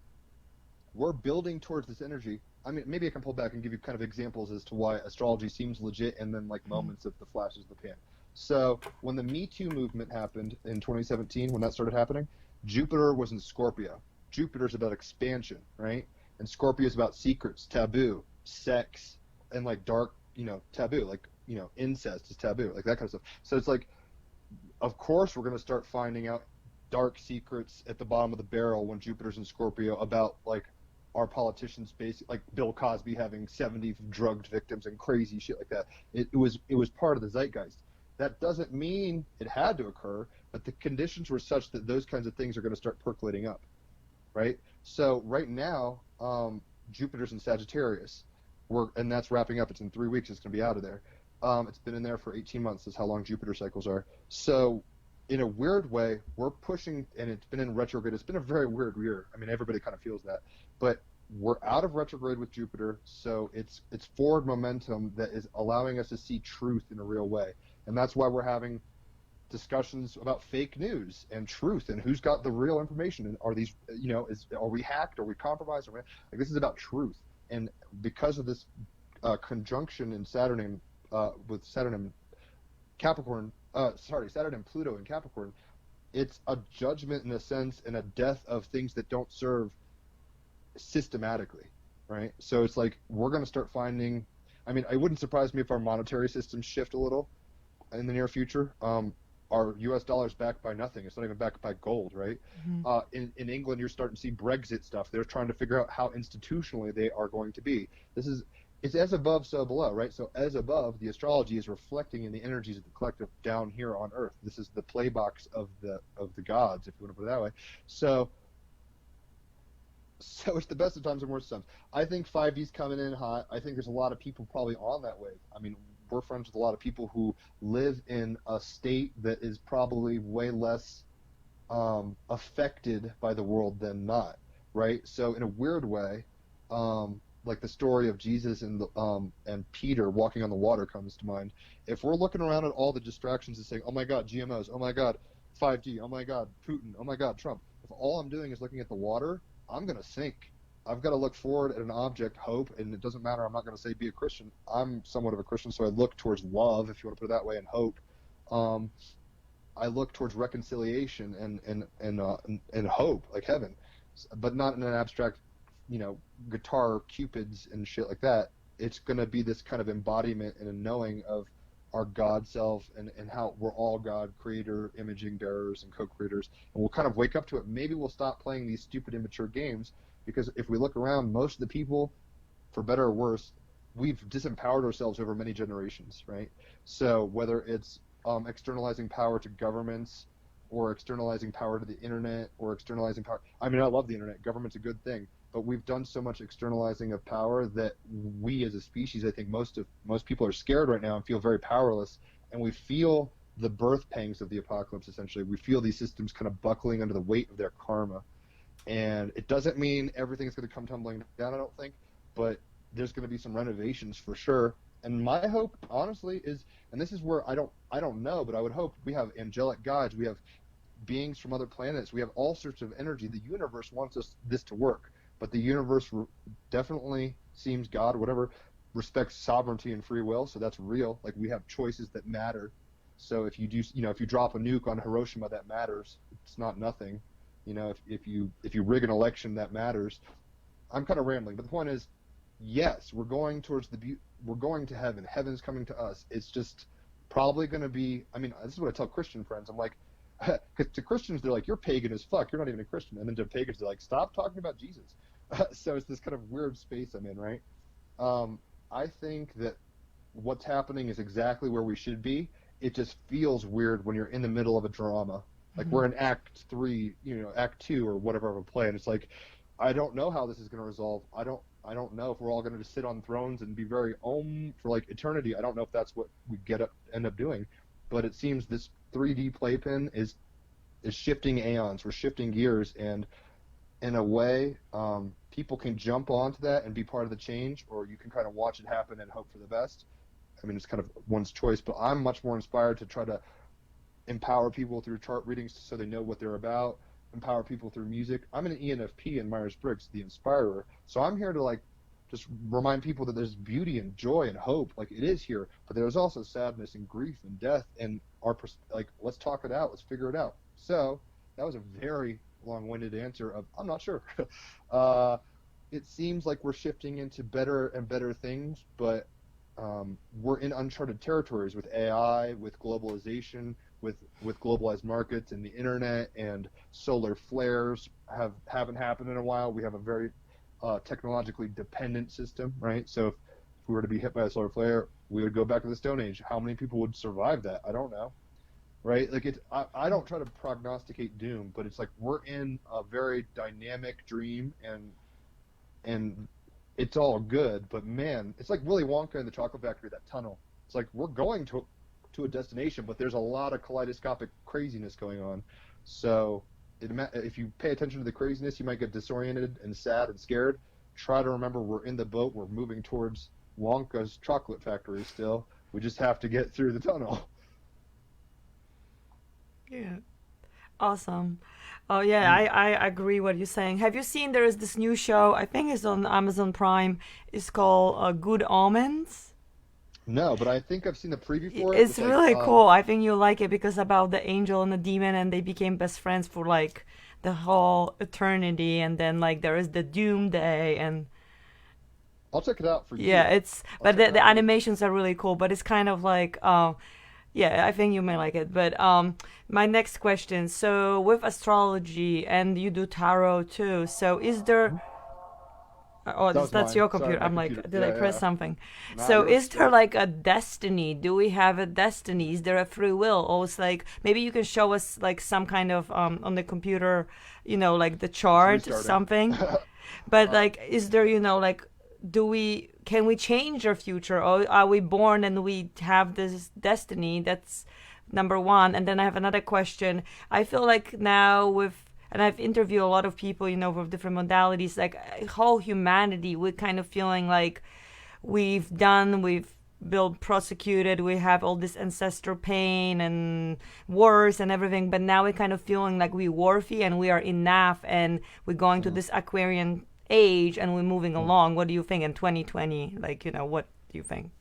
we're building towards this energy. I mean, maybe I can pull back and give you kind of examples as to why astrology seems legit, and then like moments of the flashes of the pan. So when the Me Too movement happened in 2017, when that started happening, Jupiter was in Scorpio. Jupiter's about expansion, right? And Scorpio is about secrets, taboo, sex, and like dark, taboo, like, incest is taboo, like that kind of stuff. So it's like, of course we're going to start finding out dark secrets at the bottom of the barrel when Jupiter's in Scorpio about like our politicians, basically, like Bill Cosby having 70 drugged victims and crazy shit like that. It was part of the zeitgeist. That doesn't mean it had to occur, but the conditions were such that those kinds of things are going to start percolating up, right? So right now, Jupiter's in Sagittarius. And that's wrapping up. It's in 3 weeks. It's going to be out of there. It's been in there for 18 months. That's how long Jupiter cycles are. So in a weird way, we're pushing, and it's been in retrograde. It's been a very weird year. I mean, everybody kind of feels that. But we're out of retrograde with Jupiter, so it's forward momentum that is allowing us to see truth in a real way. And that's why we're having discussions about fake news and truth and who's got the real information. And are these, are we hacked? Are we compromised? Like, this is about truth. And because of this conjunction in Saturn and with Saturn and Capricorn, Saturn and Pluto in Capricorn, it's a judgment in a sense and a death of things that don't serve systematically, right? So it's like we're going to start finding. I mean, it wouldn't surprise me if our monetary systems shift a little in the near future. Our U.S. dollar is backed by nothing. It's not even backed by gold, right? In England, you're starting to see Brexit stuff. They're trying to figure out how institutionally they are going to be. It's as above, so below, right? So as above, the astrology is reflecting in the energies of the collective down here on Earth. This is the playbox of the gods, if you want to put it that way. So it's the best of times and worst of times. I think 5D's coming in hot. I think there's a lot of people probably on that wave. I mean, we're friends with a lot of people who live in a state that is probably way less affected by the world than not, right? So in a weird way, like the story of Jesus and Peter walking on the water comes to mind. If we're looking around at all the distractions and saying, oh my God, GMOs, oh my God, 5G, oh my God, Putin, oh my God, Trump, if all I'm doing is looking at the water, I'm going to sink. I've got to look forward at an object, hope, and it doesn't matter. I'm not going to say be a Christian. I'm somewhat of a Christian, so I look towards love, if you want to put it that way, and hope. I look towards reconciliation and hope, like heaven, but not in an abstract, guitar cupids and shit like that. It's going to be this kind of embodiment and a knowing of our God self and how we're all God, creator, imaging bearers, and co-creators, and we'll kind of wake up to it. Maybe we'll stop playing these stupid, immature games, because if we look around, most of the people, for better or worse, we've disempowered ourselves over many generations, right? So whether it's externalizing power to governments, or externalizing power to the internet, or externalizing power. I mean, I love the internet. Government's a good thing, but we've done so much externalizing of power that we as a species, I think most people are scared right now and feel very powerless, and we feel the birth pangs of the apocalypse, essentially. We feel these systems kind of buckling under the weight of their karma. And it doesn't mean everything's going to come tumbling down, I don't think, but there's going to be some renovations for sure. And my hope, honestly, is, and this is where I don't know, but I would hope we have angelic guides, we have beings from other planets, we have all sorts of energy. The universe wants this to work, but the universe definitely seems, God, whatever, respects sovereignty and free will, so that's real. Like, we have choices that matter. So if you do, if you drop a nuke on Hiroshima, that matters. It's not nothing. If you rig an election, that matters. I'm kind of rambling, but the point is, yes, we're going towards we're going to heaven. Heaven's coming to us. It's just probably going to be, I mean, this is what I tell Christian friends. I'm like, because to Christians, they're like, you're pagan as fuck. You're not even a Christian. And then to pagans, they're like, stop talking about Jesus. So it's this kind of weird space I'm in, right? I think that what's happening is exactly where we should be. It just feels weird when you're in the middle of a drama. Like, we're in Act 3, Act 2 or whatever of a play, and it's like, I don't know how this is going to resolve. I don't know if we're all going to just sit on thrones and be very for like eternity. I don't know if that's what we end up doing, but it seems this 3D playpen is shifting aeons. We're shifting gears, and in a way, people can jump onto that and be part of the change, or you can kind of watch it happen and hope for the best. I mean, it's kind of one's choice, but I'm much more inspired to try to empower people through chart readings so they know what they're about, empower people through music. I'm an ENFP in Myers-Briggs, the Inspirer, so I'm here to like just remind people that there's beauty and joy and hope. Like, it is here, but there's also sadness and grief and death, and let's talk it out, let's figure it out. So that was a very long-winded answer of I'm not sure. It seems like we're shifting into better and better things, but we're in uncharted territories with AI, with globalization, with globalized markets and the internet, and solar flares haven't happened in a while. We have a very technologically dependent system, right? So if we were to be hit by a solar flare, we would go back to the Stone Age. How many people would survive that? I don't know, right? Like, I don't try to prognosticate doom, but it's like we're in a very dynamic dream, and it's all good. But man, it's like Willy Wonka in the Chocolate Factory, that tunnel. It's like we're going to a destination, but there's a lot of kaleidoscopic craziness going on. So if you pay attention to the craziness, you might get disoriented and sad and scared. Try to remember we're in the boat. We're moving towards Wonka's chocolate factory still. We just have to get through the tunnel. Yeah. Awesome. Oh yeah, I agree what you're saying. Have you seen there is this new show, I think it's on Amazon Prime, it's called Good Omens? No, but I think I've seen the preview for it. It's really cool. I think you like it because about the angel and the demon, and they became best friends for like the whole eternity, and then like there is the doomsday, and I'll check it out for you. yeah, but the animations are really cool, but it's kind of like yeah, I think you may like it. But my next question, so with astrology, and you do tarot too, so is there oh, that's your computer. Sorry, I'm like, computer. did I Yeah, press yeah. something? Nah, So you're is there straight. like a destiny? Do we have a destiny? Is there a free will? Or it's like maybe you can show us like some kind of on the computer, like the It's chart, restarting. something. But like, is there, like, can we change our future, or are we born and we have this destiny? That's number one. And then I have another question. I feel like now and I've interviewed a lot of people, with different modalities, like whole humanity, we're kind of feeling like we've built, prosecuted, we have all this ancestor pain and wars and everything, but now we're kind of feeling like we're worthy and we are enough, and we're going to Mm, this Aquarian age and we're moving mm. along. What do you think in 2020? Like, what do you think?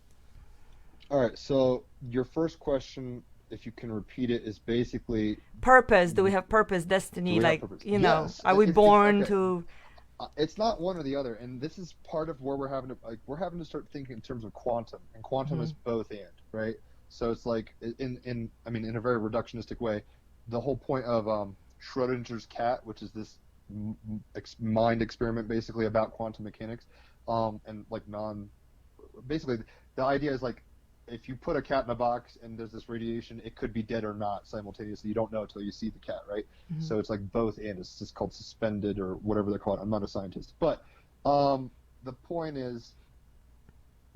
All right, so your first question, if you can repeat it, is basically, Purpose. Do we have purpose, do destiny? we have Like, purpose? Yes. are we It's born okay. to. It's not one or the other, and this is part of where we're having to start thinking in terms of quantum, and quantum Mhm. is both and, right? So it's like in a very reductionistic way, the whole point of Schrodinger's cat, which is this mind experiment basically about quantum mechanics, and like basically the idea is like, if you put a cat in a box and there's this radiation, it could be dead or not simultaneously. You don't know until you see the cat, right? Mhm. So it's like both and. It's just called suspended or whatever they're called. I'm not a scientist. But the point is,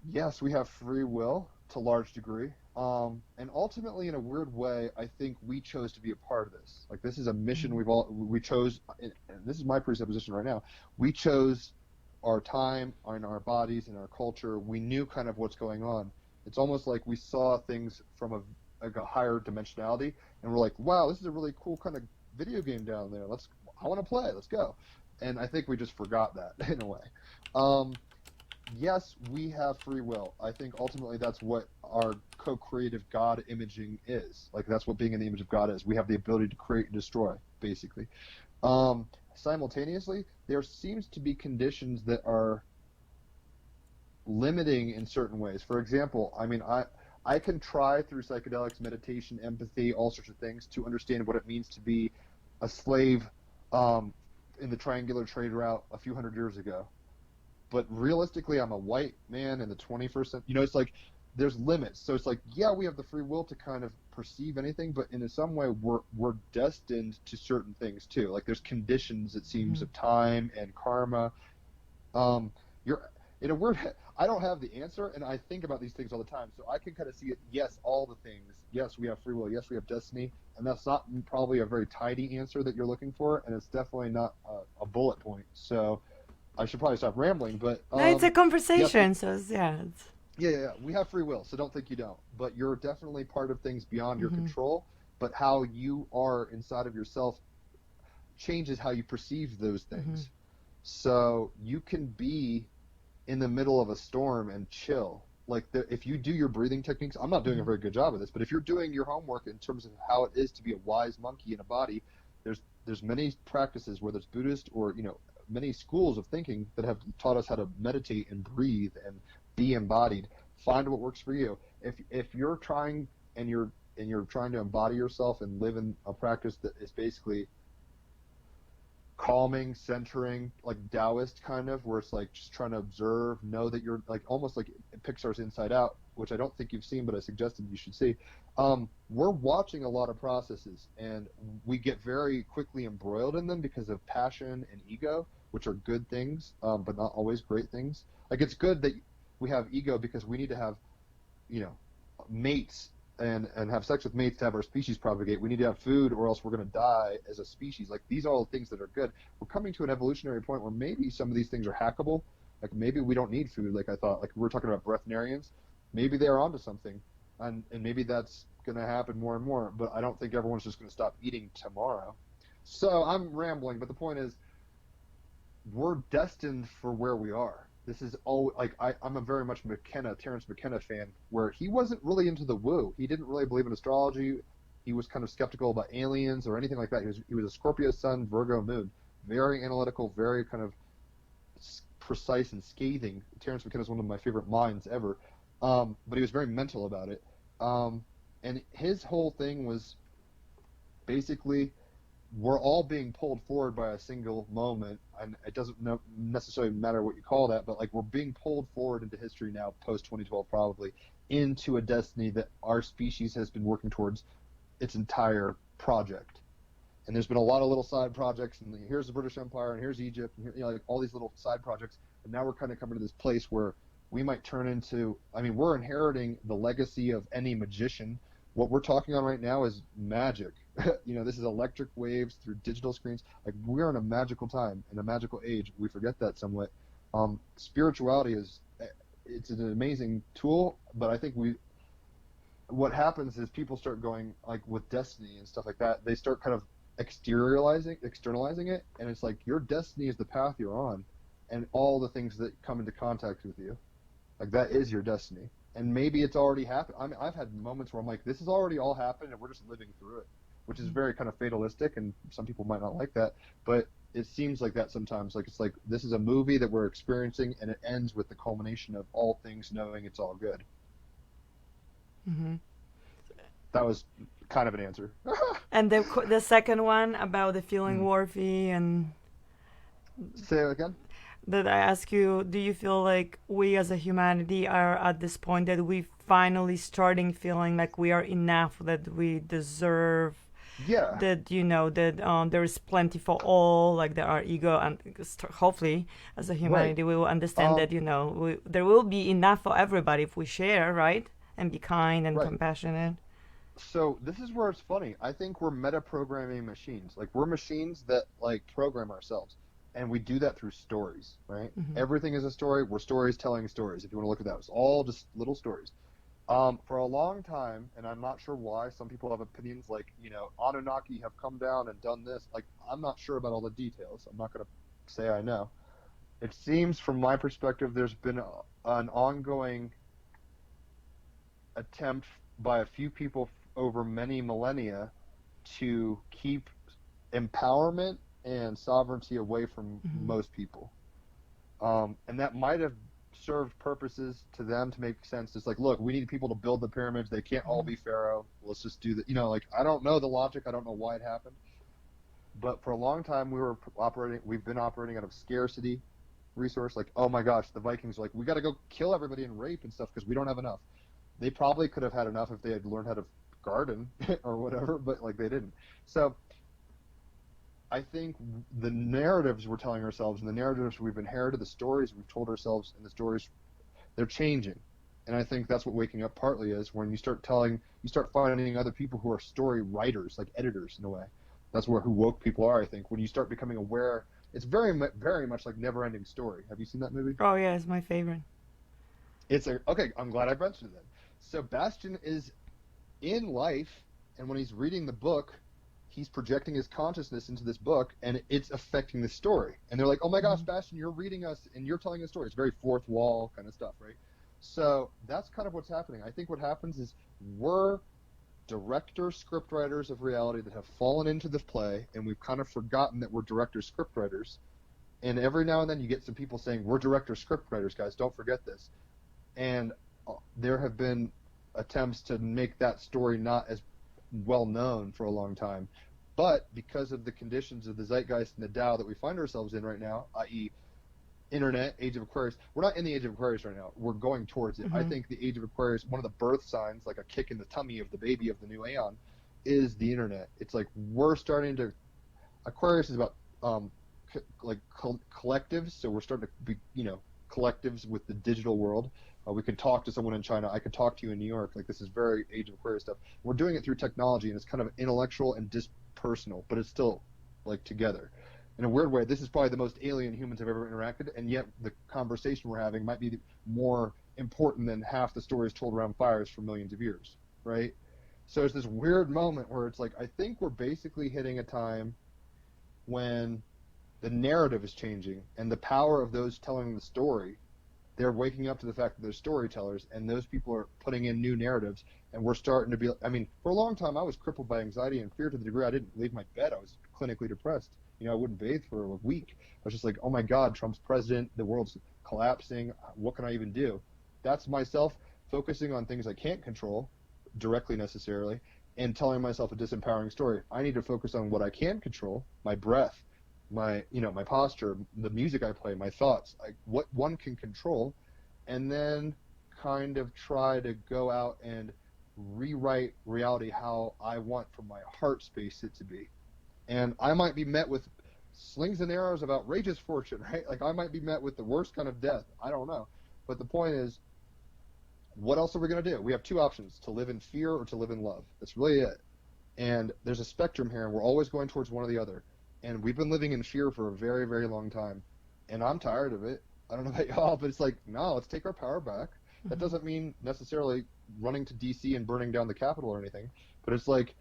yes, we have free will to a large degree. And ultimately, in a weird way, I think we chose to be a part of this. Like, this is a mission we chose, and this is my presupposition right now. We chose our time and our bodies and our culture. We knew kind of what's going on. It's almost like we saw things from a higher dimensionality, and we're like, wow, this is a really cool kind of video game down there. I want to play. Let's go. And I think we just forgot that in a way. Yes, we have free will. I think ultimately that's what our co-creative God imaging is. Like, that's what being in the image of God is. We have the ability to create and destroy, basically. Simultaneously, there seems to be conditions that are limiting in certain ways. For example, I mean, I can try through psychedelics, meditation, empathy, all sorts of things to understand what it means to be a slave in the triangular trade route a few hundred years ago. But realistically, I'm a white man in the 21st century. You know, it's like there's limits. So it's like, yeah, we have the free will to kind of perceive anything, but in some way we're destined to certain things too. Like, there's conditions, it seems, of time and karma. You're in a word. I don't have the answer, and I think about these things all the time. So I can kind of see it. Yes, all the things. Yes, we have free will. Yes, we have destiny, and that's not probably a very tidy answer that you're looking for, and it's definitely not a bullet point. So I should probably stop rambling, but No, it's a conversation, yes, so it's. yeah. We have free will, so don't think you don't. But you're definitely part of things beyond your control. But how you are inside of yourself changes how you perceive those things. So you can be in the middle of a storm and chill. Like, if you do your breathing techniques, I'm not doing a very good job of this, but if you're doing your homework in terms of how it is to be a wise monkey in a body, there's many practices, whether it's Buddhist or, you know, many schools of thinking that have taught us how to meditate and breathe and be embodied. Find what works for you. If you're trying and you're trying to embody yourself and live in a practice that is basically calming, centering, like Taoist kind of, where it's like just trying to observe, know that you're like almost like Pixar's Inside Out, which I don't think you've seen, but I suggested you should see. We're watching a lot of processes, and we get very quickly embroiled in them because of passion and ego, which are good things, but not always great things. Like, it's good that we have ego because we need to have, you know, mates and have sex with mates to have our species propagate. We need to have food, or else we're going to die as a species. Like, these are all things that are good. We're coming to an evolutionary point where maybe some of these things are hackable. Like, maybe we don't need food, like I thought. Like, we were talking about breatharians. Maybe they're onto something, and maybe that's going to happen more and more. But I don't think everyone's just going to stop eating tomorrow. So I'm rambling, but the point is, we're destined for where we are. This is all like I'm a very much Terence McKenna fan, where he wasn't really into the woo. He didn't really believe in astrology. He was kind of skeptical about aliens or anything like that. He was a Scorpio sun, Virgo moon, very analytical, very kind of precise and scathing. Terence McKenna is one of my favorite minds ever, but he was very mental about it. And his whole thing was basically, we're all being pulled forward by a single moment, and it doesn't necessarily matter what you call that, but like, we're being pulled forward into history now, post 2012 probably, into a destiny that our species has been working towards its entire project. And there's been a lot of little side projects, and here's the British Empire, and here's Egypt, and here, you know, like all these little side projects, and now we're kind of coming to this place where we might turn into, I mean, we're inheriting the legacy of any magician. What we're talking on right now is magic. You know, this is electric waves through digital screens. Like, we're in a magical time, in a magical age. We forget that somewhat. Spirituality it's an amazing tool, but I think what happens is people start going, like with destiny and stuff like that, they start kind of externalizing it, and it's like, your destiny is the path you're on, and all the things that come into contact with you. Like, that is your destiny. And maybe it's already happened. I mean, I've had moments where I'm like, this has already all happened, and we're just living through it, which is very kind of fatalistic, and some people might not like that, but it seems like that sometimes. Like, it's like, this is a movie that we're experiencing, and it ends with the culmination of all things knowing it's all good. That was kind of an answer. And the second one about the feeling worthy, and Say it again. that I ask you, do you feel like we as a humanity are at this point that we finally starting feeling like we are enough, that we deserve, Yeah. that, you know, that there is plenty for all, like there are ego, and hopefully as a humanity we will understand that, you know, there will be enough for everybody if we share, right? and be kind and Right. compassionate. So this is where it's funny. I think we're meta programming machines. Like we're machines that like program ourselves. And we do that through stories, right? Hmm. Everything is a story. We're stories telling stories. If you want to look at that, it's all just little stories. For a long time, and I'm not sure why, some people have opinions like, Anunnaki have come down and done this. Like, I'm not sure about all the details. I'm not going to say I know. It seems, from my perspective, there's been an ongoing attempt by a few people over many millennia to keep empowerment and sovereignty away from Hmm. most people. And that might have served purposes to them to make sense. It's like, look, we need people to build the pyramids. They can't all Hmm. be pharaoh. Let's just do that. Like I don't know the logic. I don't know why it happened. But for a long time, we've been operating out of scarcity resource. Like, oh my gosh, the Vikings are like, we got to go kill everybody and rape and stuff because we don't have enough. They probably could have had enough if they had learned how to garden or whatever, but like they didn't. So I think the narratives we're telling ourselves and the narratives we've inherited, the stories we've told ourselves, and the stories, they're changing. And I think that's what waking up partly is, when you start finding other people who are story writers, like editors in a way. That's who woke people are, I think. When you start becoming aware, it's very much like Never Ending Story. Have you seen that movie? Oh yeah, it's my favorite. Okay, I'm glad I mentioned it then. So Bastian is in life, and when he's reading the book, he's projecting his consciousness into this book, and it's affecting the story. And they're like, "Oh my gosh, Hmm. Bastian, you're reading us, and you're telling a story." It's very fourth wall kind of stuff, right? So that's kind of what's happening. I think what happens is we're director scriptwriters of reality that have fallen into this play, and we've kind of forgotten that we're director scriptwriters. And every now and then you get some people saying, "We're director scriptwriters, guys. Don't forget this." And there have been attempts to make that story not as well known for a long time. But because of the conditions of the zeitgeist and the Tao that we find ourselves in right now, i.e., internet, age of Aquarius, we're not in the age of Aquarius right now. We're going towards it. I Hmm. think the age of Aquarius, one of the birth signs, like a kick in the tummy of the baby of the new aeon, is the internet. It's like we're starting to. Aquarius is about collectives, so we're starting to be collectives with the digital world. We can talk to someone in China. I could talk to you in New York. Like this is very Age of Aquarius stuff. We're doing it through technology, and it's kind of intellectual and dispersonal, but it's still like together. In a weird way, this is probably the most alien humans have ever interacted, and yet the conversation we're having might be more important than half the stories told around fires for millions of years, right? So it's this weird moment where it's like I think we're basically hitting a time when the narrative is changing and the power of those telling the story, they're waking up to the fact that they're storytellers, and those people are putting in new narratives, and we're starting to be, I mean, for a long time I was crippled by anxiety and fear to the degree I didn't leave my bed. I was clinically depressed. I wouldn't bathe for a week. I was just like, oh my God, Trump's president, the world's collapsing, what can I even do? That's myself focusing on things I can't control directly necessarily, and telling myself a disempowering story. I need to focus on what I can control, my breath, my posture, the music I play, my thoughts, what one can control, and then kind of try to go out and rewrite reality how I want for my heart space it to be. And I might be met with slings and arrows of outrageous fortune, right? Like I might be met with the worst kind of death. I don't know. But the point is, what else are we going to do? We have two options: to live in fear or to live in love. That's really it. And there's a spectrum here, and we're always going towards one or the other. And we've been living in fear for a very, very long time. And I'm tired of it. I don't know about y'all, but it's like, no, let's take our power back. That Hmm. doesn't mean necessarily running to DC and burning down the Capitol or anything, but it's like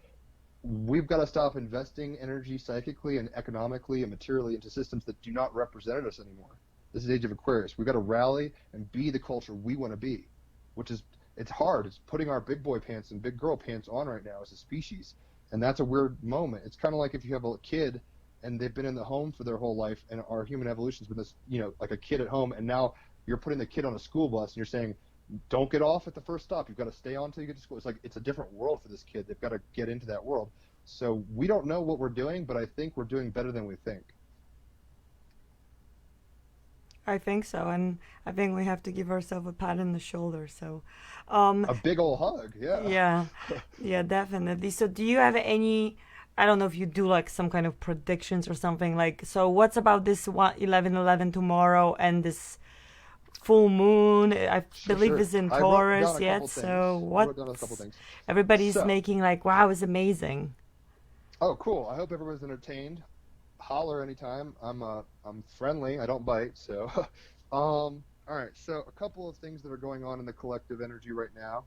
we've got to stop investing energy psychically and economically and materially into systems that do not represent us anymore. This is Age of Aquarius. We've got to rally and be the culture we want to be, which is, it's hard. It's putting our big boy pants and big girl pants on right now as a species. And that's a weird moment. It's kind of like if you have a kid and they've been in the home for their whole life, and our human evolution's been this, like a kid at home, and now you're putting the kid on a school bus and you're saying, don't get off at the first stop. You've got to stay on until you get to school. It's like it's a different world for this kid. They've got to get into that world. So we don't know what we're doing, but I think we're doing better than we think. I think so, and I think we have to give ourselves a pat on the shoulder. So, um, A big old hug, yeah. yeah, yeah, definitely. So, do you have any? I don't know if you do like some kind of predictions or something like. So, what's about this 11/11 tomorrow and this full moon. I Sure, believe sure. it's in I wrote down Taurus a yet. couple So things. I what? wrote down a couple things. Everybody's So, making like, wow, it's amazing. oh, cool. I hope everyone's entertained. Holler anytime. I'm friendly. I don't bite. So, all right. So, a couple of things that are going on in the collective energy right now,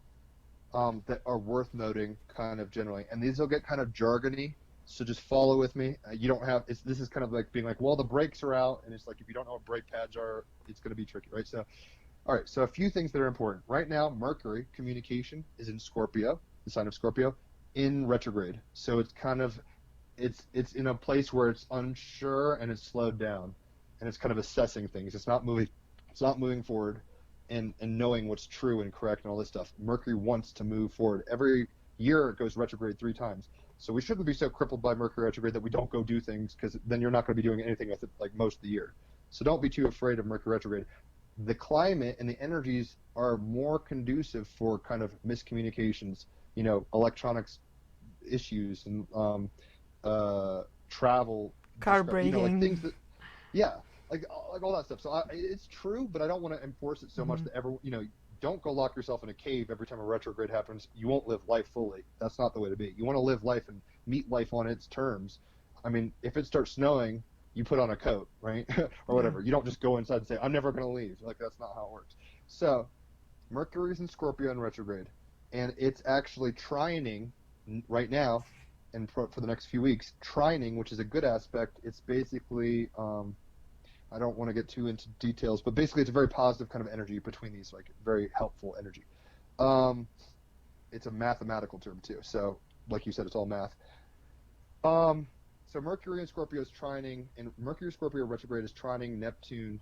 that are worth noting, kind of generally, and these will get kind of jargony. So just follow with me. You don't have. This is kind of like being like, well, the brakes are out, and it's like if you don't know what brake pads are, it's going to be tricky, right? So, all right. So a few things that are important right now. Mercury communication is in Scorpio, the sign of Scorpio, in retrograde. So it's kind of it's in a place where it's unsure and it's slowed down, and it's kind of assessing things. It's not moving forward, and knowing what's true and correct and all this stuff. Mercury wants to move forward. Every year it goes retrograde 3 times. So we shouldn't be so crippled by Mercury retrograde that we don't go do things, because then you're not going to be doing anything with it like most of the year. So don't be too afraid of Mercury retrograde. The climate and the energies are more conducive for kind of miscommunications, electronics issues, and travel, Car like braking. things that, yeah, like all that stuff. So it's true, but I don't want to enforce it so much Hmm. that don't go lock yourself in a cave every time a retrograde happens. You won't live life fully. That's not the way to be. You want to live life and meet life on its terms. I mean, if it starts snowing, you put on a coat, right? Or Yeah. whatever. You don't just go inside and say, I'm never going to leave. Like, that's not how it works. So, Mercury's in Scorpio in retrograde, and it's actually trining right now, and for the next few weeks. Trining, which is a good aspect. It's basically, I don't want to get too into details, but basically it's a very positive kind of energy between these, like very helpful energy. Um, it's a mathematical term too. So, like you said, it's all math. Um, so Mercury in Scorpio is trining, and Mercury Scorpio retrograde is trining Neptune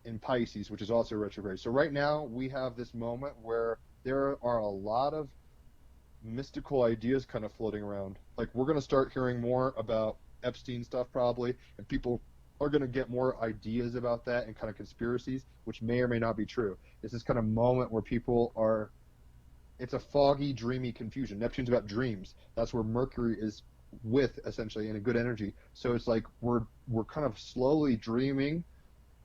in Pisces, which is also retrograde. So right now we have this moment where there are a lot of mystical ideas kind of floating around. Like, we're going to start hearing more about Epstein stuff probably, and people are going to get more ideas about that and kind of conspiracies, which may or may not be true. It's this kind of moment where people are. It's a foggy, dreamy confusion. Neptune's about dreams. That's where Mercury is with, essentially, in a good energy. So it's like we're kind of slowly dreaming,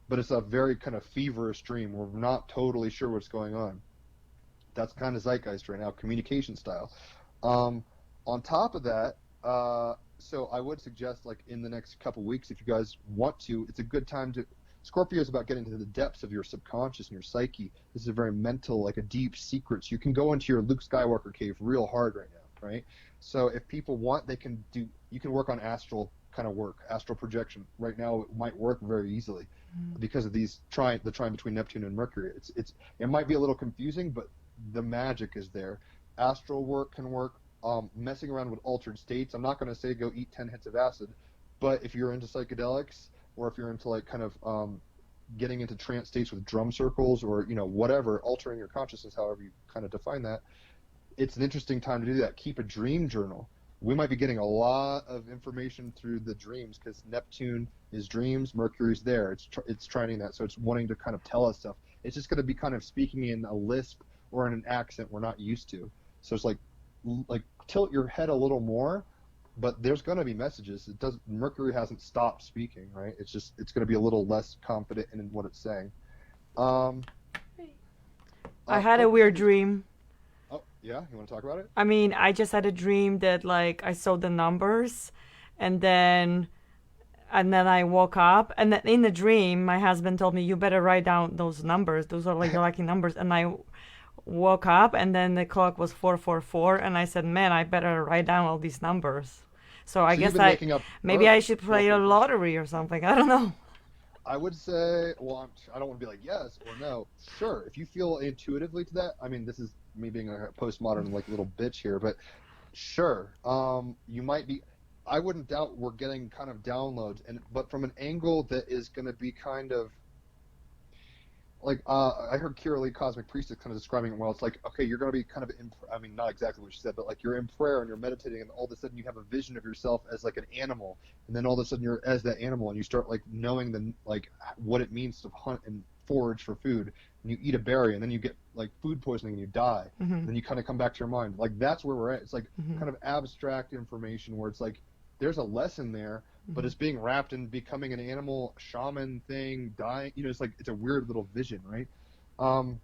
but it's a very kind of feverish dream. We're not totally sure what's going on. That's kind of zeitgeist right now, communication style. Um, on top of that, so I would suggest, like, in the next couple weeks, if you guys want to, it's a good time to. Scorpio is about getting to the depths of your subconscious and your psyche. This is a very mental, like a deep secret. So you can go into your Luke Skywalker cave real hard right now, right? So if people want, they can do. You can work on astral kind of work, astral projection. Right now, it might work very easily because of the trine between Neptune and Mercury. It might be a little confusing, but the magic is there. Astral work can work. Messing around with altered states. I'm not going to say go eat 10 hits of acid, but if you're into psychedelics, or if you're into like kind of getting into trance states with drum circles, or whatever, altering your consciousness, however you kind of define that, it's an interesting time to do that. Keep a dream journal. We might be getting a lot of information through the dreams, because Neptune is dreams, Mercury's there. It's trining that, so it's wanting to kind of tell us stuff. It's just going to be kind of speaking in a lisp or in an accent we're not used to. So it's like tilt your head a little more, but there's going to be messages. Mercury hasn't stopped speaking, right? It's going to be a little less confident in what it's saying. Um, I had a weird focusing is. dream. Oh, yeah, you want to talk about it? I mean, I just had a dream that like I saw the numbers, and then I woke up, and then in the dream, my husband told me, "You better write down those numbers. Those are like your lucky numbers." And I woke up, and then the clock was 444, and I said, "Man, I better write down all these numbers." So I So you've guess been waking up maybe I early, should play a 4:44. lottery or something. I don't know. I would say, well, I don't want to be like yes or no. Sure, if you feel intuitively to that. I mean, this is me being a postmodern like little bitch here, but sure. You might be. I wouldn't doubt we're getting kind of downloads, but from an angle that is going to be kind of like, I heard Kira Lee Cosmic Priestess kind of describing it well. It's like, okay, you're going to be kind of I mean, not exactly what she said, but like you're in prayer and you're meditating, and all of a sudden you have a vision of yourself as like an animal, and then all of a sudden you're as that animal, and you start like knowing like what it means to hunt and forage for food, and you eat a berry, and then you get like food poisoning and you die, and Hmm. then you kind of come back to your mind. Like, that's where we're at. It's like Hmm. kind of abstract information where it's like there's a lesson there, but Hmm. it's becoming an animal shaman thing, dying. It's like it's a weird little vision, right? Um,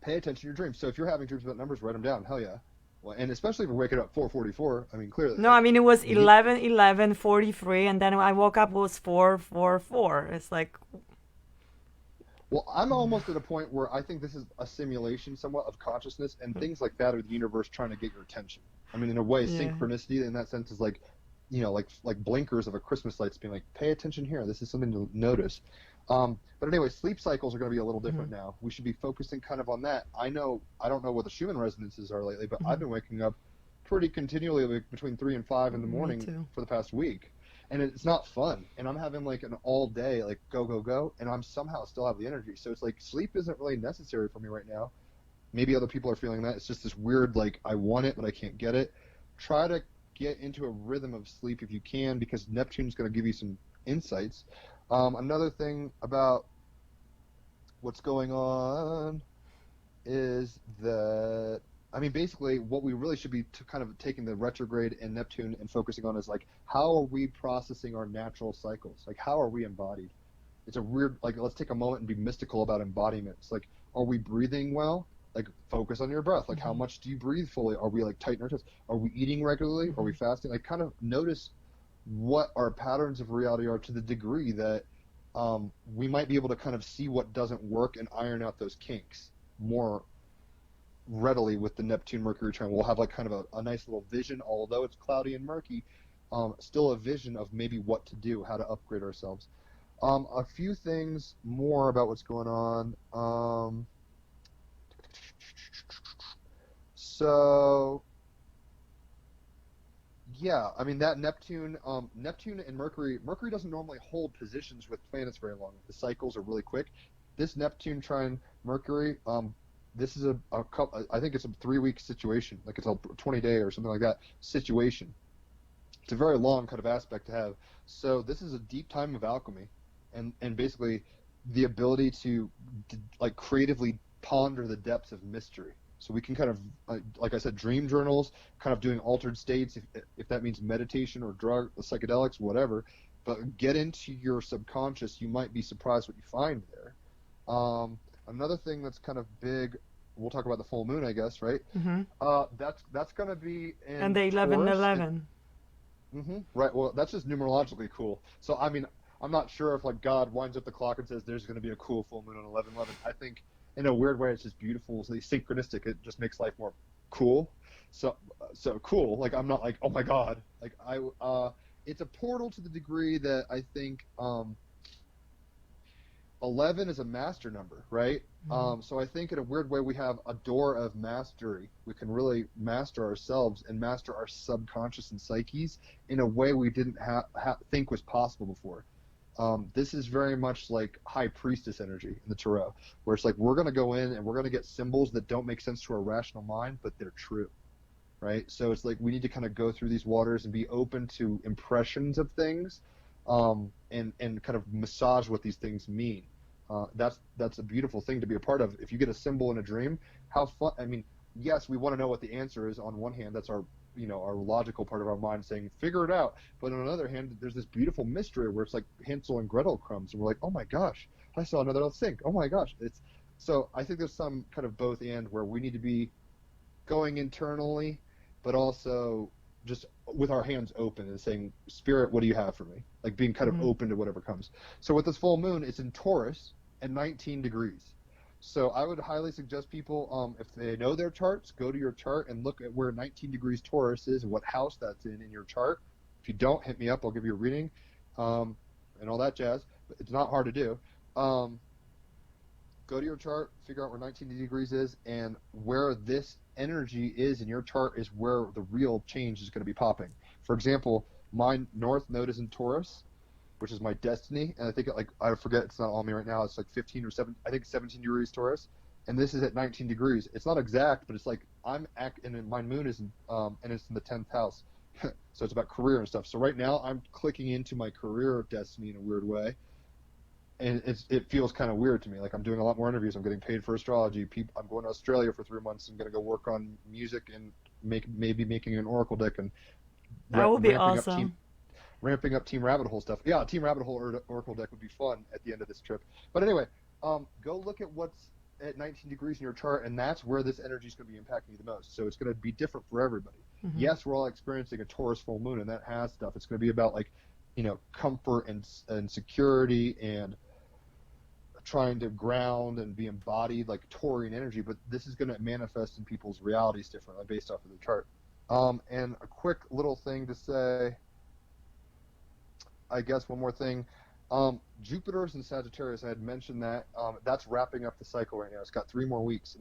Pay attention to your dreams. So if you're having dreams about numbers, write them down. Hell yeah. Well, and especially if you're waking up 4:44. I mean, clearly, No, I like mean it was we need. 11:11:43, and then I woke up it was 4:44. It's like, Well, I'm almost at a point where I think this is a simulation, somewhat of consciousness, and things like that are the universe trying to get your attention. I mean, in a way, yeah. synchronicity in that sense is like, like blinkers of a Christmas lights being like, pay attention here. This is something to notice. But anyway, sleep cycles are going to be a little different Hmm. now. We should be focusing kind of on that. I don't know what the Schumann resonances are lately, but I've Hmm. been waking up pretty continually, like between 3 and 5 in the Me morning too. for the past week, and it's not fun. And I'm having like an all day, like go go go, and I'm somehow still have the energy. So it's like sleep isn't really necessary for me right now. Maybe other people are feeling that. It's just this weird, like I want it, but I can't get it. Try to get into a rhythm of sleep if you can, because Neptune's going to give you some insights. Another thing about what's going on is that I mean, basically, what we really should be kind of taking the retrograde and Neptune and focusing on is like, how are we processing our natural cycles? Like, how are we embodied? It's a weird, like, let's take a moment and be mystical about embodiments. Like, are we breathing well? Like, focus on your breath. Like, how Hmm. much do you breathe fully? Are we like tight in our chest? Are we eating regularly? Are Hmm. we fasting? Like, kind of notice what our patterns of reality are to the degree that we might be able to kind of see what doesn't work and iron out those kinks more readily with the Neptune Mercury trine. We'll have like kind of a nice little vision, although it's cloudy and murky, still a vision of maybe what to do, how to upgrade ourselves. A few things more about what's going on. So yeah, I mean that Neptune and Mercury doesn't normally hold positions with planets very long. The cycles are really quick. This Neptune trine Mercury, this is a couple, I think it's a 3 week situation, like it's a 20-day or something like that situation. It's a very long kind of aspect to have. So this is a deep time of alchemy, and basically the ability to like creatively ponder the depths of mystery. So we can kind of, like I said, dream journals, kind of doing altered states, if that means meditation or drug, psychedelics, whatever. But get into your subconscious. You might be surprised what you find there. Another thing that's kind of big. We'll talk about the full moon, I guess, right? Hmm. That's going to be And in the eleven Taurus. eleven. Right. Well, that's just numerologically cool. So, I mean, I'm not sure if like God winds up the clock and says there's going to be a cool full moon on 11/11. I think in a weird way it's just beautiful, so synchronistic. It just makes life more cool. So cool. Like I'm not like oh my God. Like it's a portal to the degree that I think 11 is a master number, right? Hmm. So I think in a weird way we have a door of mastery. We can really master ourselves and master our subconscious and psyches in a way we didn't think was possible before. This is very much like high priestess energy in the tarot, where it's like we're going to go in and we're going to get symbols that don't make sense to our rational mind, but they're true, right? So it's like we need to kind of go through these waters and be open to impressions of things, and kind of massage what these things mean. That's a beautiful thing to be a part of. If you get a symbol in a dream, how fun! I mean, yes, we want to know what the answer is. On one hand, that's our our logical part of our mind saying figure it out. But on the other hand, there's this beautiful mystery where it's like Hansel and Gretel crumbs, and we're like, oh my gosh, I saw another sink. Oh my gosh, it's so. I think there's some kind of both and where we need to be going internally, but also just with our hands open and saying, Spirit, what do you have for me? Like being kind of Hmm. open to whatever comes. So with this full moon, it's in Taurus at 19 degrees. So I would highly suggest people, if they know their charts, go to your chart and look at where 19 degrees Taurus is and what house that's in your chart. If you don't, hit me up. I'll give you a reading, um, and all that jazz. But it's not hard to do. Um, Go to your chart, figure out where 19 degrees is, and where this energy is in your chart is where the real change is going to be popping. For example, my north node is in Taurus, which is my destiny, and I think like I forget it's not on me right now. It's like 15 or 7, I think 17 degrees Taurus, and this is at 19 degrees. It's not exact, but it's like and my moon is in, and it's in the 10th house, so it's about career and stuff. So right now I'm clicking into my career destiny in a weird way, and it feels kind of weird to me. Like I'm doing a lot more interviews. I'm getting paid for astrology. I'm going to Australia for 3 months. I'm going to go work on music and maybe making an oracle deck and That would be ramping up awesome. Team Rabbit Hole stuff. Yeah, Team Rabbit Hole oracle deck would be fun at the end of this trip. But anyway, go look at what's at 19 degrees in your chart, and that's where this energy is going to be impacting you the most. So it's going to be different for everybody. Mm-hmm. Yes, we're all experiencing a Taurus full moon, and that has stuff. It's going to be about like, comfort and security and trying to ground and be embodied like Taurian energy. But this is going to manifest in people's realities differently based off of the chart. And a quick little thing to say, I guess one more thing. Jupiter's in Sagittarius. I had mentioned that. That's wrapping up the cycle right now. It's got 3 more weeks.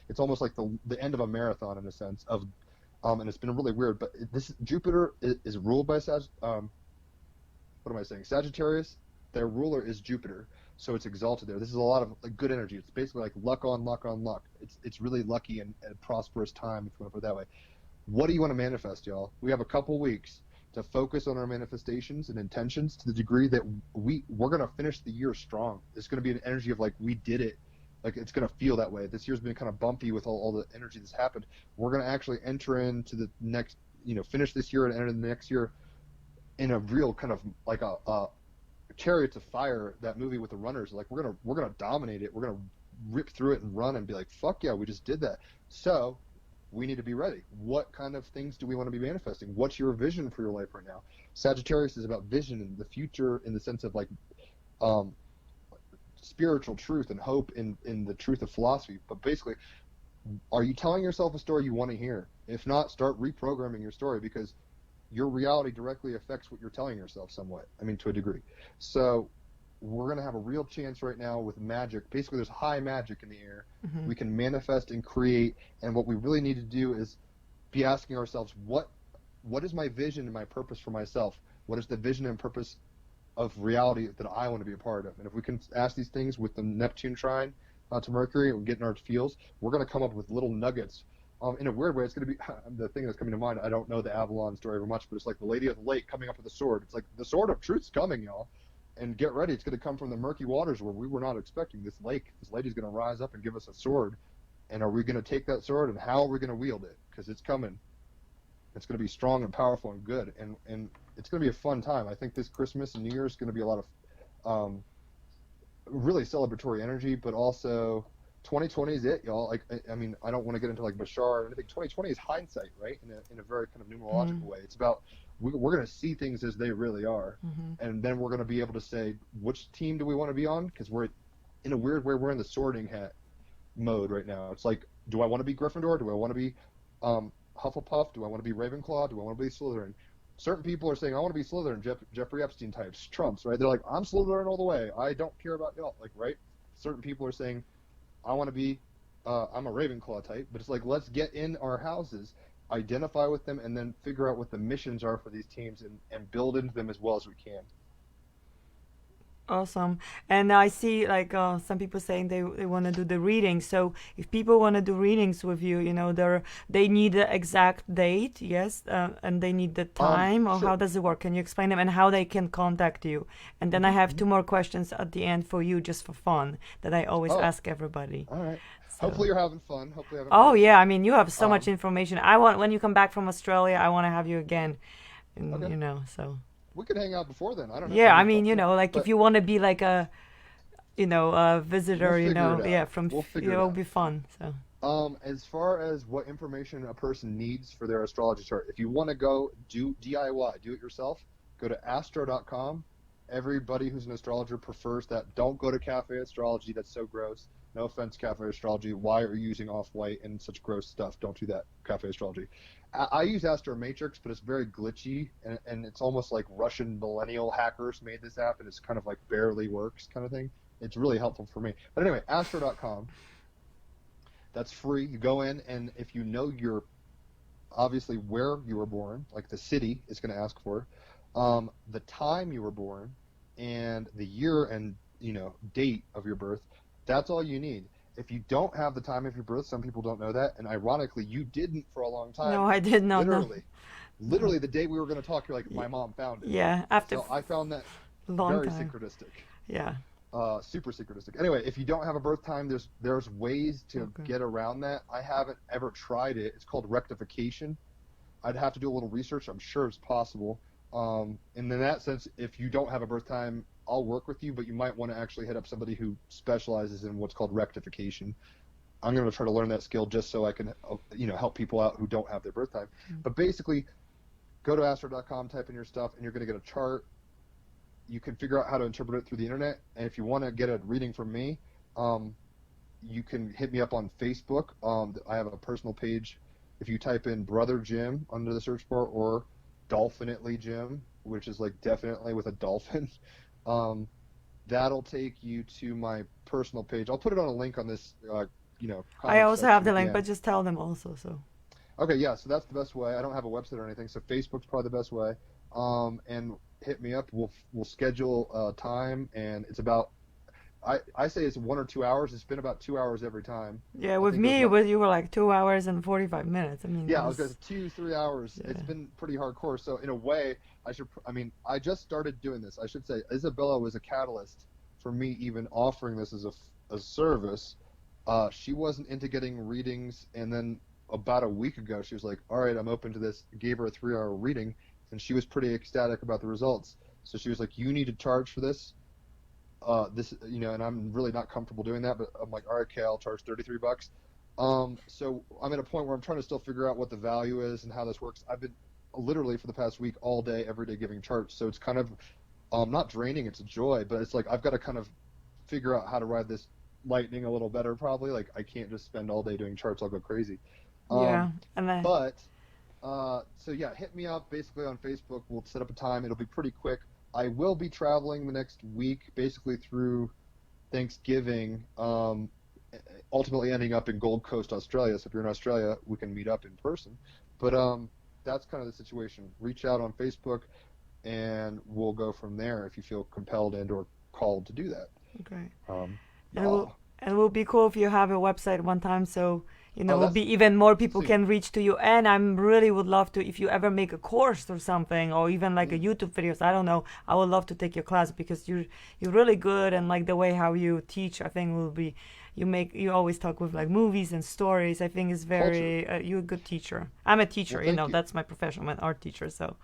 It's almost like the end of a marathon in a sense of, and it's been really weird. But Jupiter is ruled by what am I saying? Sagittarius. Their ruler is Jupiter, so it's exalted there. This is a lot of like, good energy. It's basically like luck on luck on luck. It's really lucky and prosperous time, if you want to put it that way. What do you want to manifest, y'all? We have a couple weeks to focus on our manifestations and intentions to the degree that we're going to finish the year strong. It's going to be an energy of like, we did it. Like, it's going to feel that way. This year's been kind of bumpy with all the energy that's happened. We're going to actually enter into the next, finish this year and enter the next year in a real kind of like a Chariots of Fire, that movie with the runners. Like, we're going to dominate it. We're going to rip through it and run and be like, fuck yeah, we just did that. So we need to be ready. What kind of things do we want to be manifesting? What's your vision for your life right now? Sagittarius is about vision and the future in the sense of like spiritual truth and hope in the truth of philosophy. But basically, are you telling yourself a story you want to hear? If not, start reprogramming your story, because your reality directly affects what you're telling yourself somewhat. I mean, to a degree. So we're going to have a real chance right now with magic. Basically, there's high magic in the air. Mm-hmm. We can manifest and create, and what we really need to do is be asking ourselves, what is my vision and my purpose for myself? What is the vision and purpose of reality that I want to be a part of? And if we can ask these things with the Neptune trine to Mercury and getting our feels, we're going to come up with little nuggets. In a weird way, it's going to be the thing that's coming to mind. I don't know the Avalon story very much, but it's like the Lady of the Lake coming up with a sword. It's like the sword of truth's coming, y'all. And get ready, it's going to come from the murky waters where we were not expecting. This lake, this lady's going to rise up and give us a sword. And are we going to take that sword, and how are we going to wield it? Because it's coming. It's going to be strong and powerful and good. And it's going to be a fun time. I think this Christmas and New Year is going to be a lot of really celebratory energy, but also 2020 is it, y'all. Like, I mean, I don't want to get into like Bashar or anything. 2020 is hindsight, right? In a very kind of numerological way. It's about, we're going to see things as they really are. Mm-hmm. And then we're going to be able to say, which team do we want to be on? Because we're, in a weird way, we're in the sorting hat mode right now. It's like, do I want to be Gryffindor? Do I want to be Hufflepuff? Do I want to be Ravenclaw? Do I want to be Slytherin? Certain people are saying, I want to be Slytherin, Jeffrey Epstein types, Trumps, right? They're like, I'm Slytherin all the way. I don't care about y'all. Like, right? Certain people are saying, I want to be, I'm a Ravenclaw type. But it's like, let's get in our houses, identify with them, and then figure out what the missions are for these teams and build into them as well as we can. Awesome. And I see like some people saying they want to do the readings. So if people want to do readings with you, they need the exact date, yes, and they need the time, or sure. how does it work? Can you explain them and how they can contact you? And then I have 2 more questions at the end for you, just for fun, that I always ask everybody. All right. So. Hopefully you're having fun. Oh yeah, I mean, you have so much information. When you come back from Australia, I want to have you again. And, okay. So. We could hang out before then. I don't know. Yeah, I mean, if you want to be like a visitor, it'll be fun. So. As far as what information a person needs for their astrology chart, if you want to go do DIY, do it yourself, go to astro.com. Everybody who's an astrologer prefers that. Don't go to Cafe Astrology. That's so gross. No offense, Cafe Astrology. Why are you using off-white and such gross stuff? Don't do that, Cafe Astrology. I use Astro Matrix, but it's very glitchy, and it's almost like Russian millennial hackers made this app, and it's kind of like barely works kind of thing. It's really helpful for me. But anyway, astro.com. That's free. You go in, and if you know obviously where you were born, like the city is going to ask for, the time you were born, and the year and date of your birth. That's all you need. If you don't have the time of your birth, some people don't know that, and ironically, you didn't for a long time. No, I did not. Literally, the day we were going to talk, you're like, my mom found it. Yeah, after. So I found that very synchronistic. Yeah. Super synchronistic. Anyway, if you don't have a birth time, there's ways to get around that. I haven't ever tried it. It's called rectification. I'd have to do a little research. I'm sure it's possible. And in that sense, if you don't have a birth time, I'll work with you, but you might want to actually hit up somebody who specializes in what's called rectification. I'm going to try to learn that skill just so I can, help people out who don't have their birth time. But basically, go to astro.com, type in your stuff, and you're going to get a chart. You can figure out how to interpret it through the internet. And if you want to get a reading from me, you can hit me up on Facebook. I have a personal page. If you type in Brother Jim under the search bar, or Dolphinitely Jim, which is like definitely with a dolphin, that'll take you to my personal page. I'll put it on a link on this, I comment also have the section link, again. but just tell them also. So. Okay, yeah, so that's the best way. I don't have a website or anything, so Facebook's probably the best way. And hit me up. We'll schedule time, and it's about. I say it's 1 or 2 hours. It's been about 2 hours every time. Yeah, I with think it was me, about, with you were like 2 hours and 45 minutes. I mean, yeah, I was going to 2-3 hours. Yeah. It's been pretty hardcore. So in a way, I just started doing this. I should say Isabella was a catalyst for me even offering this as a service. She wasn't into getting readings, and then about a week ago, she was like, all right, I'm open to this. Gave her a 3-hour reading, and she was pretty ecstatic about the results. So she was like, you need to charge for this. And I'm really not comfortable doing that, but I'm like, all right, okay, I'll charge $33. So I'm at a point where I'm trying to still figure out what the value is and how this works. I've been literally for the past week all day, every day giving charts. So it's kind of not draining. It's a joy, but it's like I've got to kind of figure out how to ride this lightning a little better. Probably like I can't just spend all day doing charts. I'll go crazy. Yeah, and then. So yeah, hit me up basically on Facebook. We'll set up a time. It'll be pretty quick. I will be traveling the next week, basically through Thanksgiving, ultimately ending up in Gold Coast, Australia. So if you're in Australia, we can meet up in person. But that's kind of the situation. Reach out on Facebook, and we'll go from there if you feel compelled and or called to do that. Okay. Yeah. And it will be cool if you have a website one time, so it will that's- be even more people see. can reach to you. And I really would love to, if you ever make a course or something, or even like a YouTube videos, I don't know, I would love to take your class because you're really good, and like the way how you teach, I think will be, you always talk with like movies and stories. I think is very, you're a good teacher. I'm a teacher, Well, thank you. that's my profession, I'm an art teacher, so.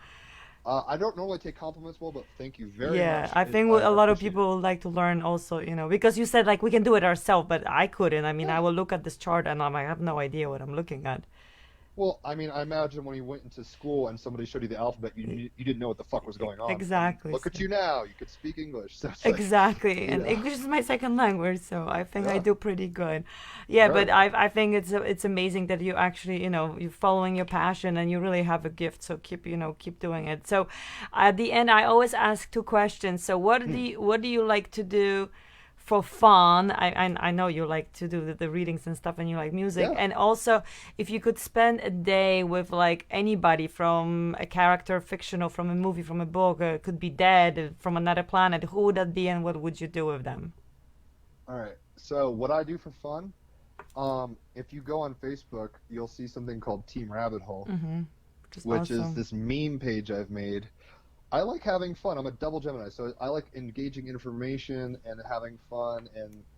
I don't normally take compliments well, but thank you very much. Yeah, I think a lot of appreciate people would like to learn also, because you said like we can do it ourselves, but I couldn't. I mean, I will look at this chart and I have no idea what I'm looking at. Well, I mean, I imagine when you went into school and somebody showed you the alphabet, you didn't know what the fuck was going on. Exactly. Look at you now. You could speak English. So it's like, Exactly, and English is my second language, so I think I Yeah. do pretty good. Yeah, but Right. I think it's amazing that you actually, you're following your passion and you really have a gift. So keep doing it. So at the end, I always ask 2 questions. So what do you like to do for fun? I know you like to do the readings and stuff, and you like music. Yeah. And also, if you could spend a day with like anybody, from a character, fictional, from a movie, from a book, could be dead, from another planet, who would that be, and what would you do with them? All right. So what I do for fun, if you go on Facebook, you'll see something called Team Rabbit Hole, which is awesome. this meme page I've made. I like having fun. I'm a double Gemini, so I like engaging information and having fun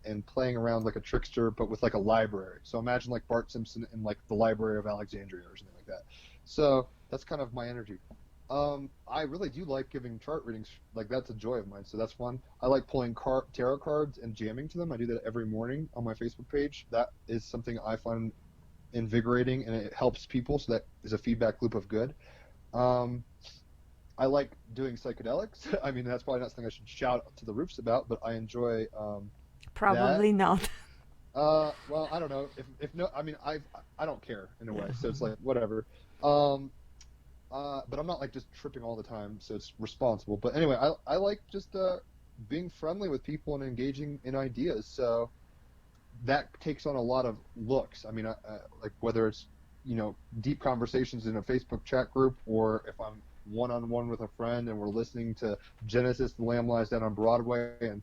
and playing around like a trickster, but with like a library. So imagine like Bart Simpson in like the Library of Alexandria or something like that. So that's kind of my energy. I really do like giving chart readings. Like that's a joy of mine, so that's fun. I like pulling tarot cards and jamming to them. I do that every morning on my Facebook page. That is something I find invigorating, and it helps people, so that is a feedback loop of good. I like doing psychedelics. I mean, that's probably not something I should shout to the roofs about, but I enjoy Probably not. well, I don't know. If no, I mean, I don't care in a way. So it's like whatever. But I'm not like just tripping all the time, so it's responsible. But anyway, I like just being friendly with people and engaging in ideas. So that takes on a lot of looks. I mean, like whether it's deep conversations in a Facebook chat group, or if I'm one-on-one with a friend and we're listening to Genesis, The Lamb Lies Down on Broadway, and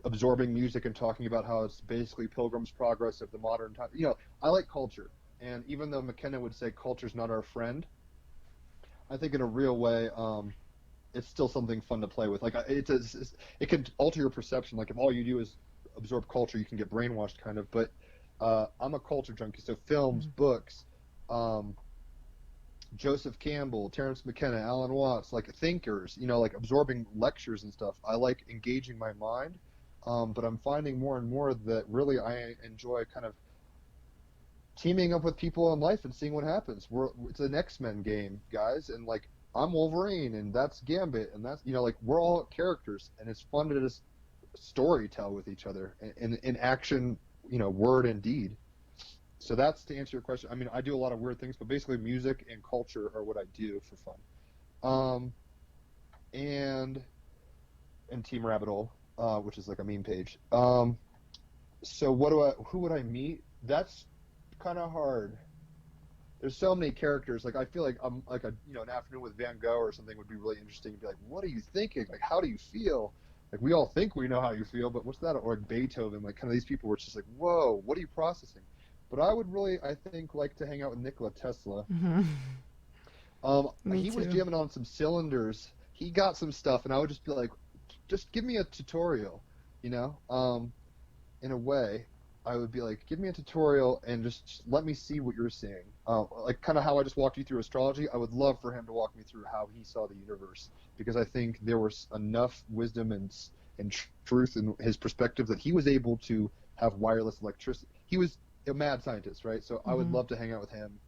absorbing music and talking about how it's basically Pilgrim's Progress of the modern time. I like culture, and even though McKenna would say culture's not our friend, I think in a real way, it's still something fun to play with. Like it can alter your perception. Like if all you do is absorb culture, you can get brainwashed kind of. But I'm a culture junkie, so films, books, Joseph Campbell, Terrence McKenna, Alan Watts, like thinkers, like absorbing lectures and stuff. I like engaging my mind, but I'm finding more and more that really I enjoy kind of teaming up with people in life and seeing what happens. It's an X-Men game, guys, and like I'm Wolverine and that's Gambit and that's like we're all characters, and it's fun to just story tell with each other in action, word and deed. So that's to answer your question. I mean, I do a lot of weird things, but basically music and culture are what I do for fun. And Team Rabbit Hole, which is like a meme page. So who would I meet? That's kind of hard. There's so many characters. Like I feel like I'm like an afternoon with Van Gogh or something would be really interesting to be like, what are you thinking? Like, how do you feel? Like we all think we know how you feel, but what's that? Or like Beethoven, like kind of these people where it's just like, whoa, what are you processing? But I would really, I think, like to hang out with Nikola Tesla. Me He was too. jamming on some cylinders. He got some stuff, and I would just be like, just give me a tutorial, in a way. I would be like, give me a tutorial and just let me see what you're seeing. Like kind of how I just walked you through astrology. I would love for him to walk me through how he saw the universe, because I think there was enough wisdom and truth in his perspective that he was able to have wireless electricity. He was a mad scientist, right? So I would love to hang out with him.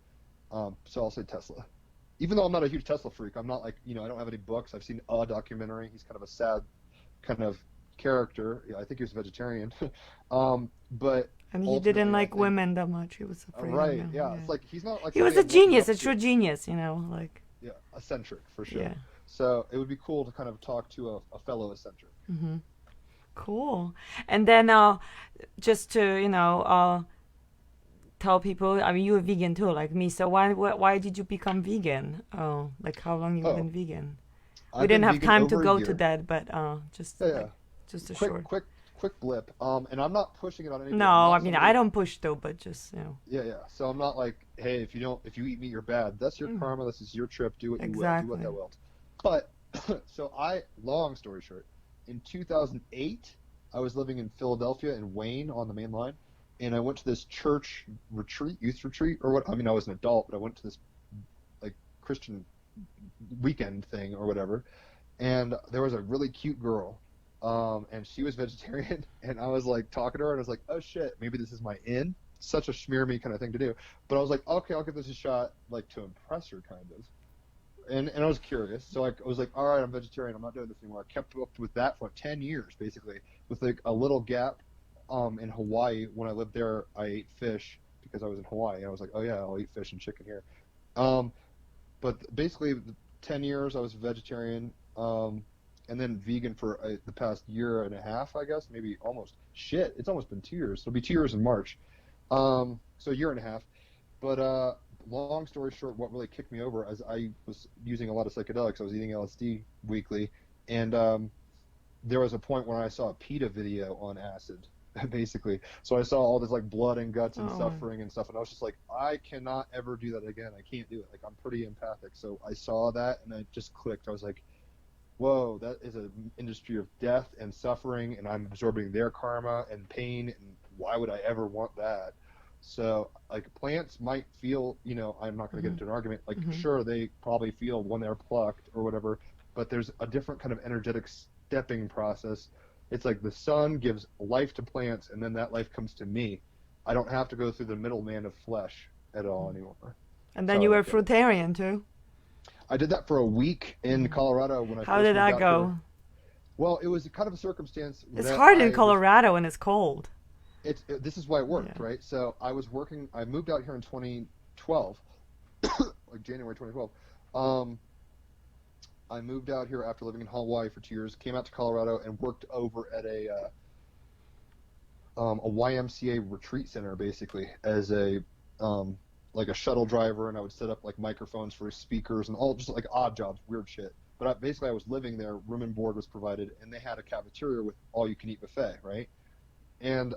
So I'll say Tesla. Even though I'm not a huge Tesla freak, I'm not like, I don't have any books. I've seen a documentary. He's kind of a sad kind of character. Yeah, I think he was a vegetarian. But And he didn't ultimately, I like think, women that much. He was afraid of right, them. yeah, Yeah. it's like he's not like He was somebody a I'm looking genius, up a to. true genius, like. Yeah, eccentric for sure. Yeah. So it would be cool to kind of talk to a fellow eccentric. Cool. And then just to, tell people, I mean, you're vegan too, like me. So why did you become vegan? Oh, like how long you've Oh, been vegan? We I've didn't been have vegan time to over a go to year. that, but just Yeah, yeah. like just a Quick, short. quick, quick blip. And I'm not pushing it on anybody. I'm No, I not mean I somebody. don't push though, but just Yeah, yeah. So I'm not like, hey, if you eat meat, you're bad. That's your karma. This is your trip. Do what you will. Do what exactly. thou wilt. But so long story short, in 2008, I was living in Philadelphia in Wayne on the main line, and I went to this church retreat, youth retreat, or what? I mean, I was an adult, but I went to this like Christian weekend thing or whatever, and there was a really cute girl, and she was vegetarian, and I was like talking to her, and I was like, oh shit, maybe this is my in. Such a schmear me kind of thing to do, but I was like, okay, I'll give this a shot, like to impress her, kind of. And I was curious, so I was like, all right, I'm vegetarian, I'm not doing this anymore. I kept up with that for 10 years, basically, with like a little gap. In Hawaii, when I lived there, I ate fish because I was in Hawaii. I was like, oh yeah, I'll eat fish and chicken here. Um, but basically, 10 years I was vegetarian, and then vegan for the past year and a half, I guess, maybe almost. Shit, it's almost been 2 years. It'll be 2 years in March. So a year and a half. But long story short, what really kicked me over as I was using a lot of psychedelics. I was eating LSD weekly, and there was a point where I saw a PETA video on acid, basically. So I saw all this like blood and guts and Oh, suffering and stuff, and I was just like, I cannot ever do that again. I can't do it. Like I'm pretty empathic, so I saw that and it just clicked. I was like, whoa, that is an industry of death and suffering, and I'm absorbing their karma and pain, and why would I ever want that? So, like, plants might feel, I'm not going to get into an argument, like, sure, they probably feel when they're plucked or whatever, but there's a different kind of energetic stepping process. It's like the sun gives life to plants, and then that life comes to me. I don't have to go through the middleman of flesh at all anymore. and That's then how I you were look at it. fruitarian too. I did that for a week in Colorado when I How first did moved that out here. go? Well, it was kind of a circumstance It's that hard in I was. Colorado and it's cold. This is why it Yeah. worked, right? So I was working. I moved out here in 2012, like January 2012. I moved out here after living in Hawaii for 2 years. Came out to Colorado and worked over at a YMCA retreat center, basically as a like a shuttle driver, and I would set up like microphones for speakers and all just like odd jobs, weird shit. But basically, I was living there. Room and board was provided, and they had a cafeteria with all-you-can-eat buffet, right? And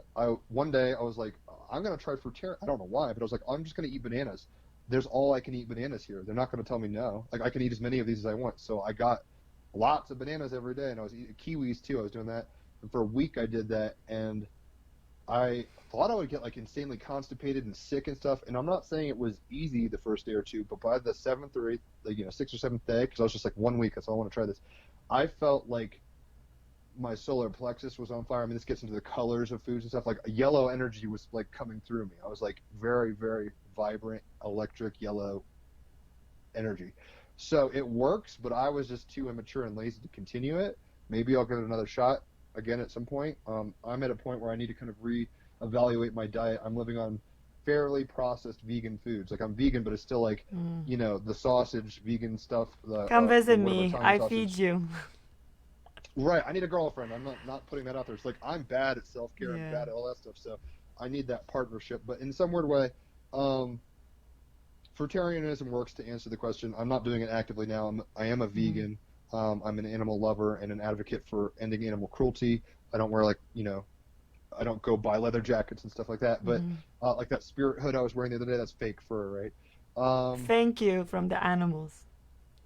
one day I was like, I'm gonna try fruitarian. I don't know why, but I was like, I'm just gonna eat bananas. There's all I can eat bananas here. They're not gonna tell me no. Like I can eat as many of these as I want. So I got lots of bananas every day, and I was eating kiwis too. I was doing that, and for a week I did that, and I thought I would get like insanely constipated and sick and stuff. And I'm not saying it was easy the first day or two, but by the seventh or eighth, like, sixth or seventh day, because I was just like 1 week, that's all I want to try this. I felt like my solar plexus was on fire. I mean, this gets into the colors of foods and stuff. Like a yellow energy was like coming through me. I was like very, very vibrant, electric yellow energy. So it works, but I was just too immature and lazy to continue it. Maybe I'll give it another shot again at some point. I'm at a point where I need to kind of reevaluate my diet. I'm living on fairly processed vegan foods. Like I'm vegan, but it's still like, the sausage, vegan stuff. Come The visit whatever me. Italian I sausage. feed you. Right. I need a girlfriend. I'm not putting that out there. It's like I'm bad at self-care. I'm Yeah. bad at all that stuff. So I need that partnership. But in some weird way, um, fruitarianism works to answer the question. I'm not doing it actively now. I am a Mm-hmm. vegan. I'm an animal lover and an advocate for ending animal cruelty. I don't wear I don't go buy leather jackets and stuff like that. But Mm-hmm. like that spirit hood I was wearing the other day, that's fake fur, right? Um, Thank you from the animals.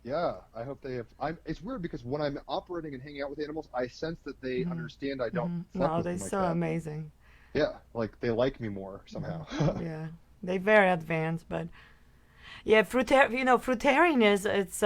yeah, I hope they have. It's weird because when I'm operating and hanging out with animals, I sense that they Mm-hmm. understand I don't Mm-hmm. fuck No, with they're them like so that. amazing. Yeah, like they like me more Mm-hmm. somehow. Yeah, they're very advanced, but yeah, fruitarian is it's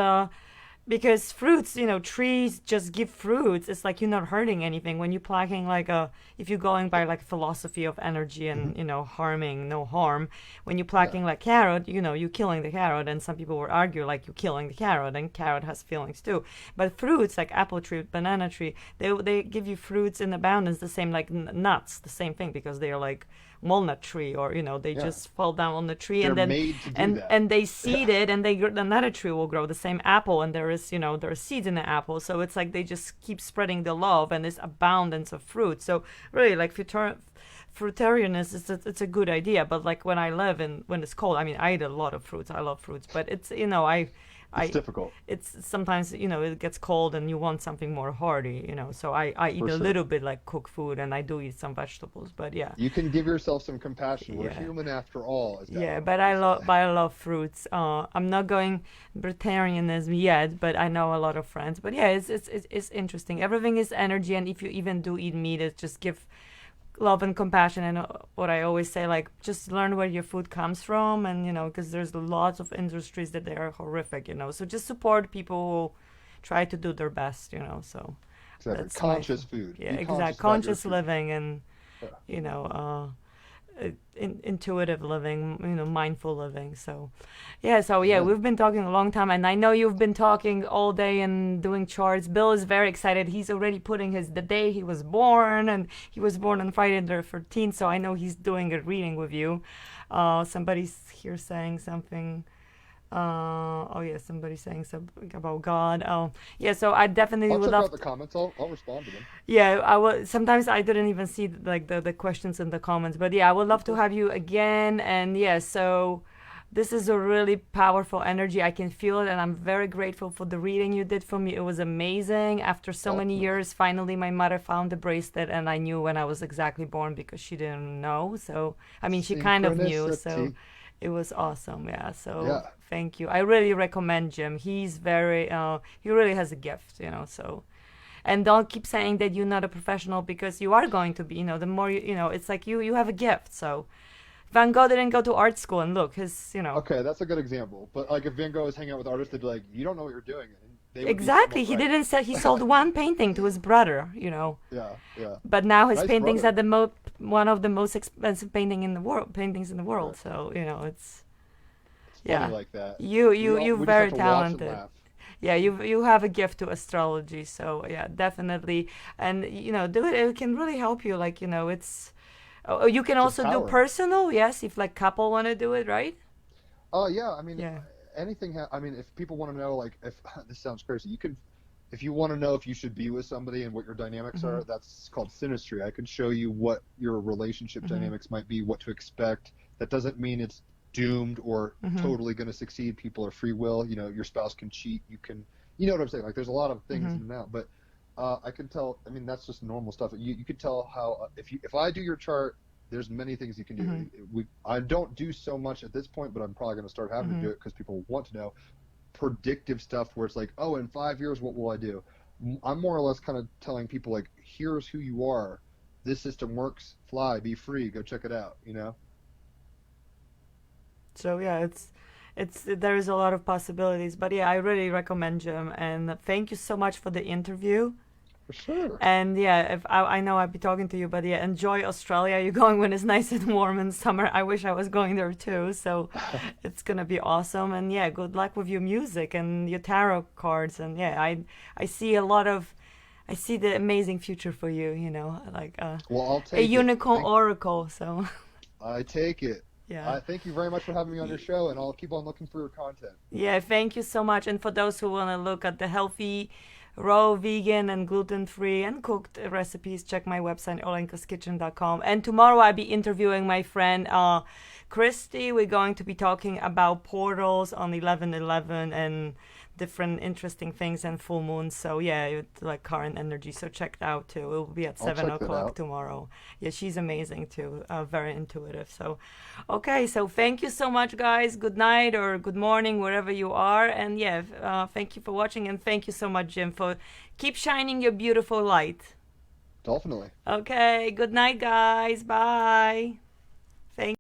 because fruits, trees just give fruits. It's like you're not hurting anything when you're plucking like a if you're going by like philosophy of energy Hmm. and harming no harm. When you're Yeah, plucking like carrot, you're killing the carrot, and some people will argue like you're killing the carrot, and carrot has feelings too. But fruits like apple tree, banana tree, they give you fruits in abundance, the same like nuts, the same thing because they're like walnut tree or they yeah. just fall down on the tree They're and then made to do that. and they Yeah, seed it and another tree will grow the same apple and there is there are seeds in the apple, so it's like they just keep spreading the love and this abundance of fruit. So really like fruitarianism it's a good idea, but like when I live in when it's cold, I mean I eat a lot of fruits, I love fruits, but it's it's I difficult it's sometimes it gets cold and you want something more hearty, so I eat for a sure. little bit like cooked food and I do eat some vegetables, but yeah. You can give yourself some compassion. We're Yeah. human after all, as Yeah, Darwin but liked to say. I love fruits. I'm not going vegetarianism yet, but I know a lot of friends. But yeah, it's interesting. Everything is energy, and if you even do eat meat, it's just give love and compassion. And what I always say, like, just learn where your food comes from, and because there's lots of industries that they are horrific, So just support people who try to do their best, So Exactly. that's Conscious food. yeah, Be exact conscious about your conscious food. living and Yeah. you know. Intuitive living, mindful living. So, yeah, Amen. we've been talking a long time, and I know you've been talking all day and doing charts. Bill is very excited. He's already putting the day he was born, and he was born on Friday the 13th. So I know he's doing a reading with you. Somebody's here saying something. Oh yeah, somebody's saying something about God. Oh yeah, so I definitely I'll would check love out the comments. I'll respond to them. yeah, I will. Sometimes I didn't even see like the questions in the comments, but yeah, I would Of love to course. have you again. And yeah, so this is a really powerful energy. I can feel it, and I'm very grateful for the reading you did for me. It was amazing. After so many Definitely. years, finally, my mother found the bracelet, and I knew when I was exactly born because she didn't know. So I mean, she kind of knew. So Synchronicity. it was awesome. Yeah. So Yeah. thank you. I really recommend Jim. He's very. He really has a gift. So and don't keep saying that you're not a professional because you are going to be. The more it's like you have a gift. So Van Gogh didn't go to art school, and look, his. Okay, that's a good example. But like if Van Gogh was hanging out with artists, they'd be like, "You don't know what you're doing," and they would be Exactly, somewhat he right. didn't say he sold one painting to his brother. Yeah, yeah. But now his Nice paintings are brother. the one of the most expensive paintings in the world. Right. So it's It's funny yeah, like that. you're We just have very to watch and talented. laugh. Yeah, you have a gift to astrology. So yeah, definitely, and do it. It can really help you. Like it's. Oh, you can It's also do empowering. personal. Yes, if like couple want to do it, right? Oh yeah, I mean Yeah. anything. I mean, if people want to know, like, if this sounds crazy, you can. If you want to know if you should be with somebody and what your dynamics Mhm. are, that's called synastry. I can show you what your relationship Mhm. dynamics might be, what to expect. That doesn't mean it's doomed or Mhm. totally going to succeed. People are free will. Your spouse can cheat. You know what I'm saying? Like, there's a lot of things in Mhm. and out, but I can tell. I mean, that's just normal stuff. You could tell how if I do your chart, there's many things you can do. Mhm. I don't do so much at this point, but I'm probably going to start having to do Mhm. it because people want to know predictive stuff where it's like, oh, in 5 years, what will I do? I'm more or less kind of telling people like, here's who you are. this system works. Fly, be free, go check it out. You know. So yeah, it's there is a lot of possibilities. But yeah, I really recommend Jim, and thank you so much for the interview. For sure. And yeah, if I know I'd be talking to you, but yeah, enjoy Australia. You're going when it's nice and warm in summer. I wish I was going there too. So it's gonna be awesome. And yeah, good luck with your music and your tarot cards. And yeah, I see a lot of, I see the amazing future for you. You know, like Well, I'll a take it. unicorn oracle. So I take it. yeah. Thank you very much for having me on your show, and I'll keep on looking for your content. Yeah, thank you so much. And for those who want to look at the healthy, raw, vegan, and gluten-free and cooked recipes, check my website, olenkoskitchen.com. And tomorrow I'll be interviewing my friend Christy. We're going to be talking about portals on 11/11 and different interesting things and full moons. So yeah, it's like current energy. So check it out too. It will be at I'll 7 check that o'clock out. tomorrow. Yeah, she's amazing too. Very intuitive. So okay, so thank you so much, guys. Good night or good morning, wherever you are. And yeah, thank you for watching. And thank you so much, Jim, for keep shining your beautiful light. Definitely. Okay, good night, guys. Bye. Thank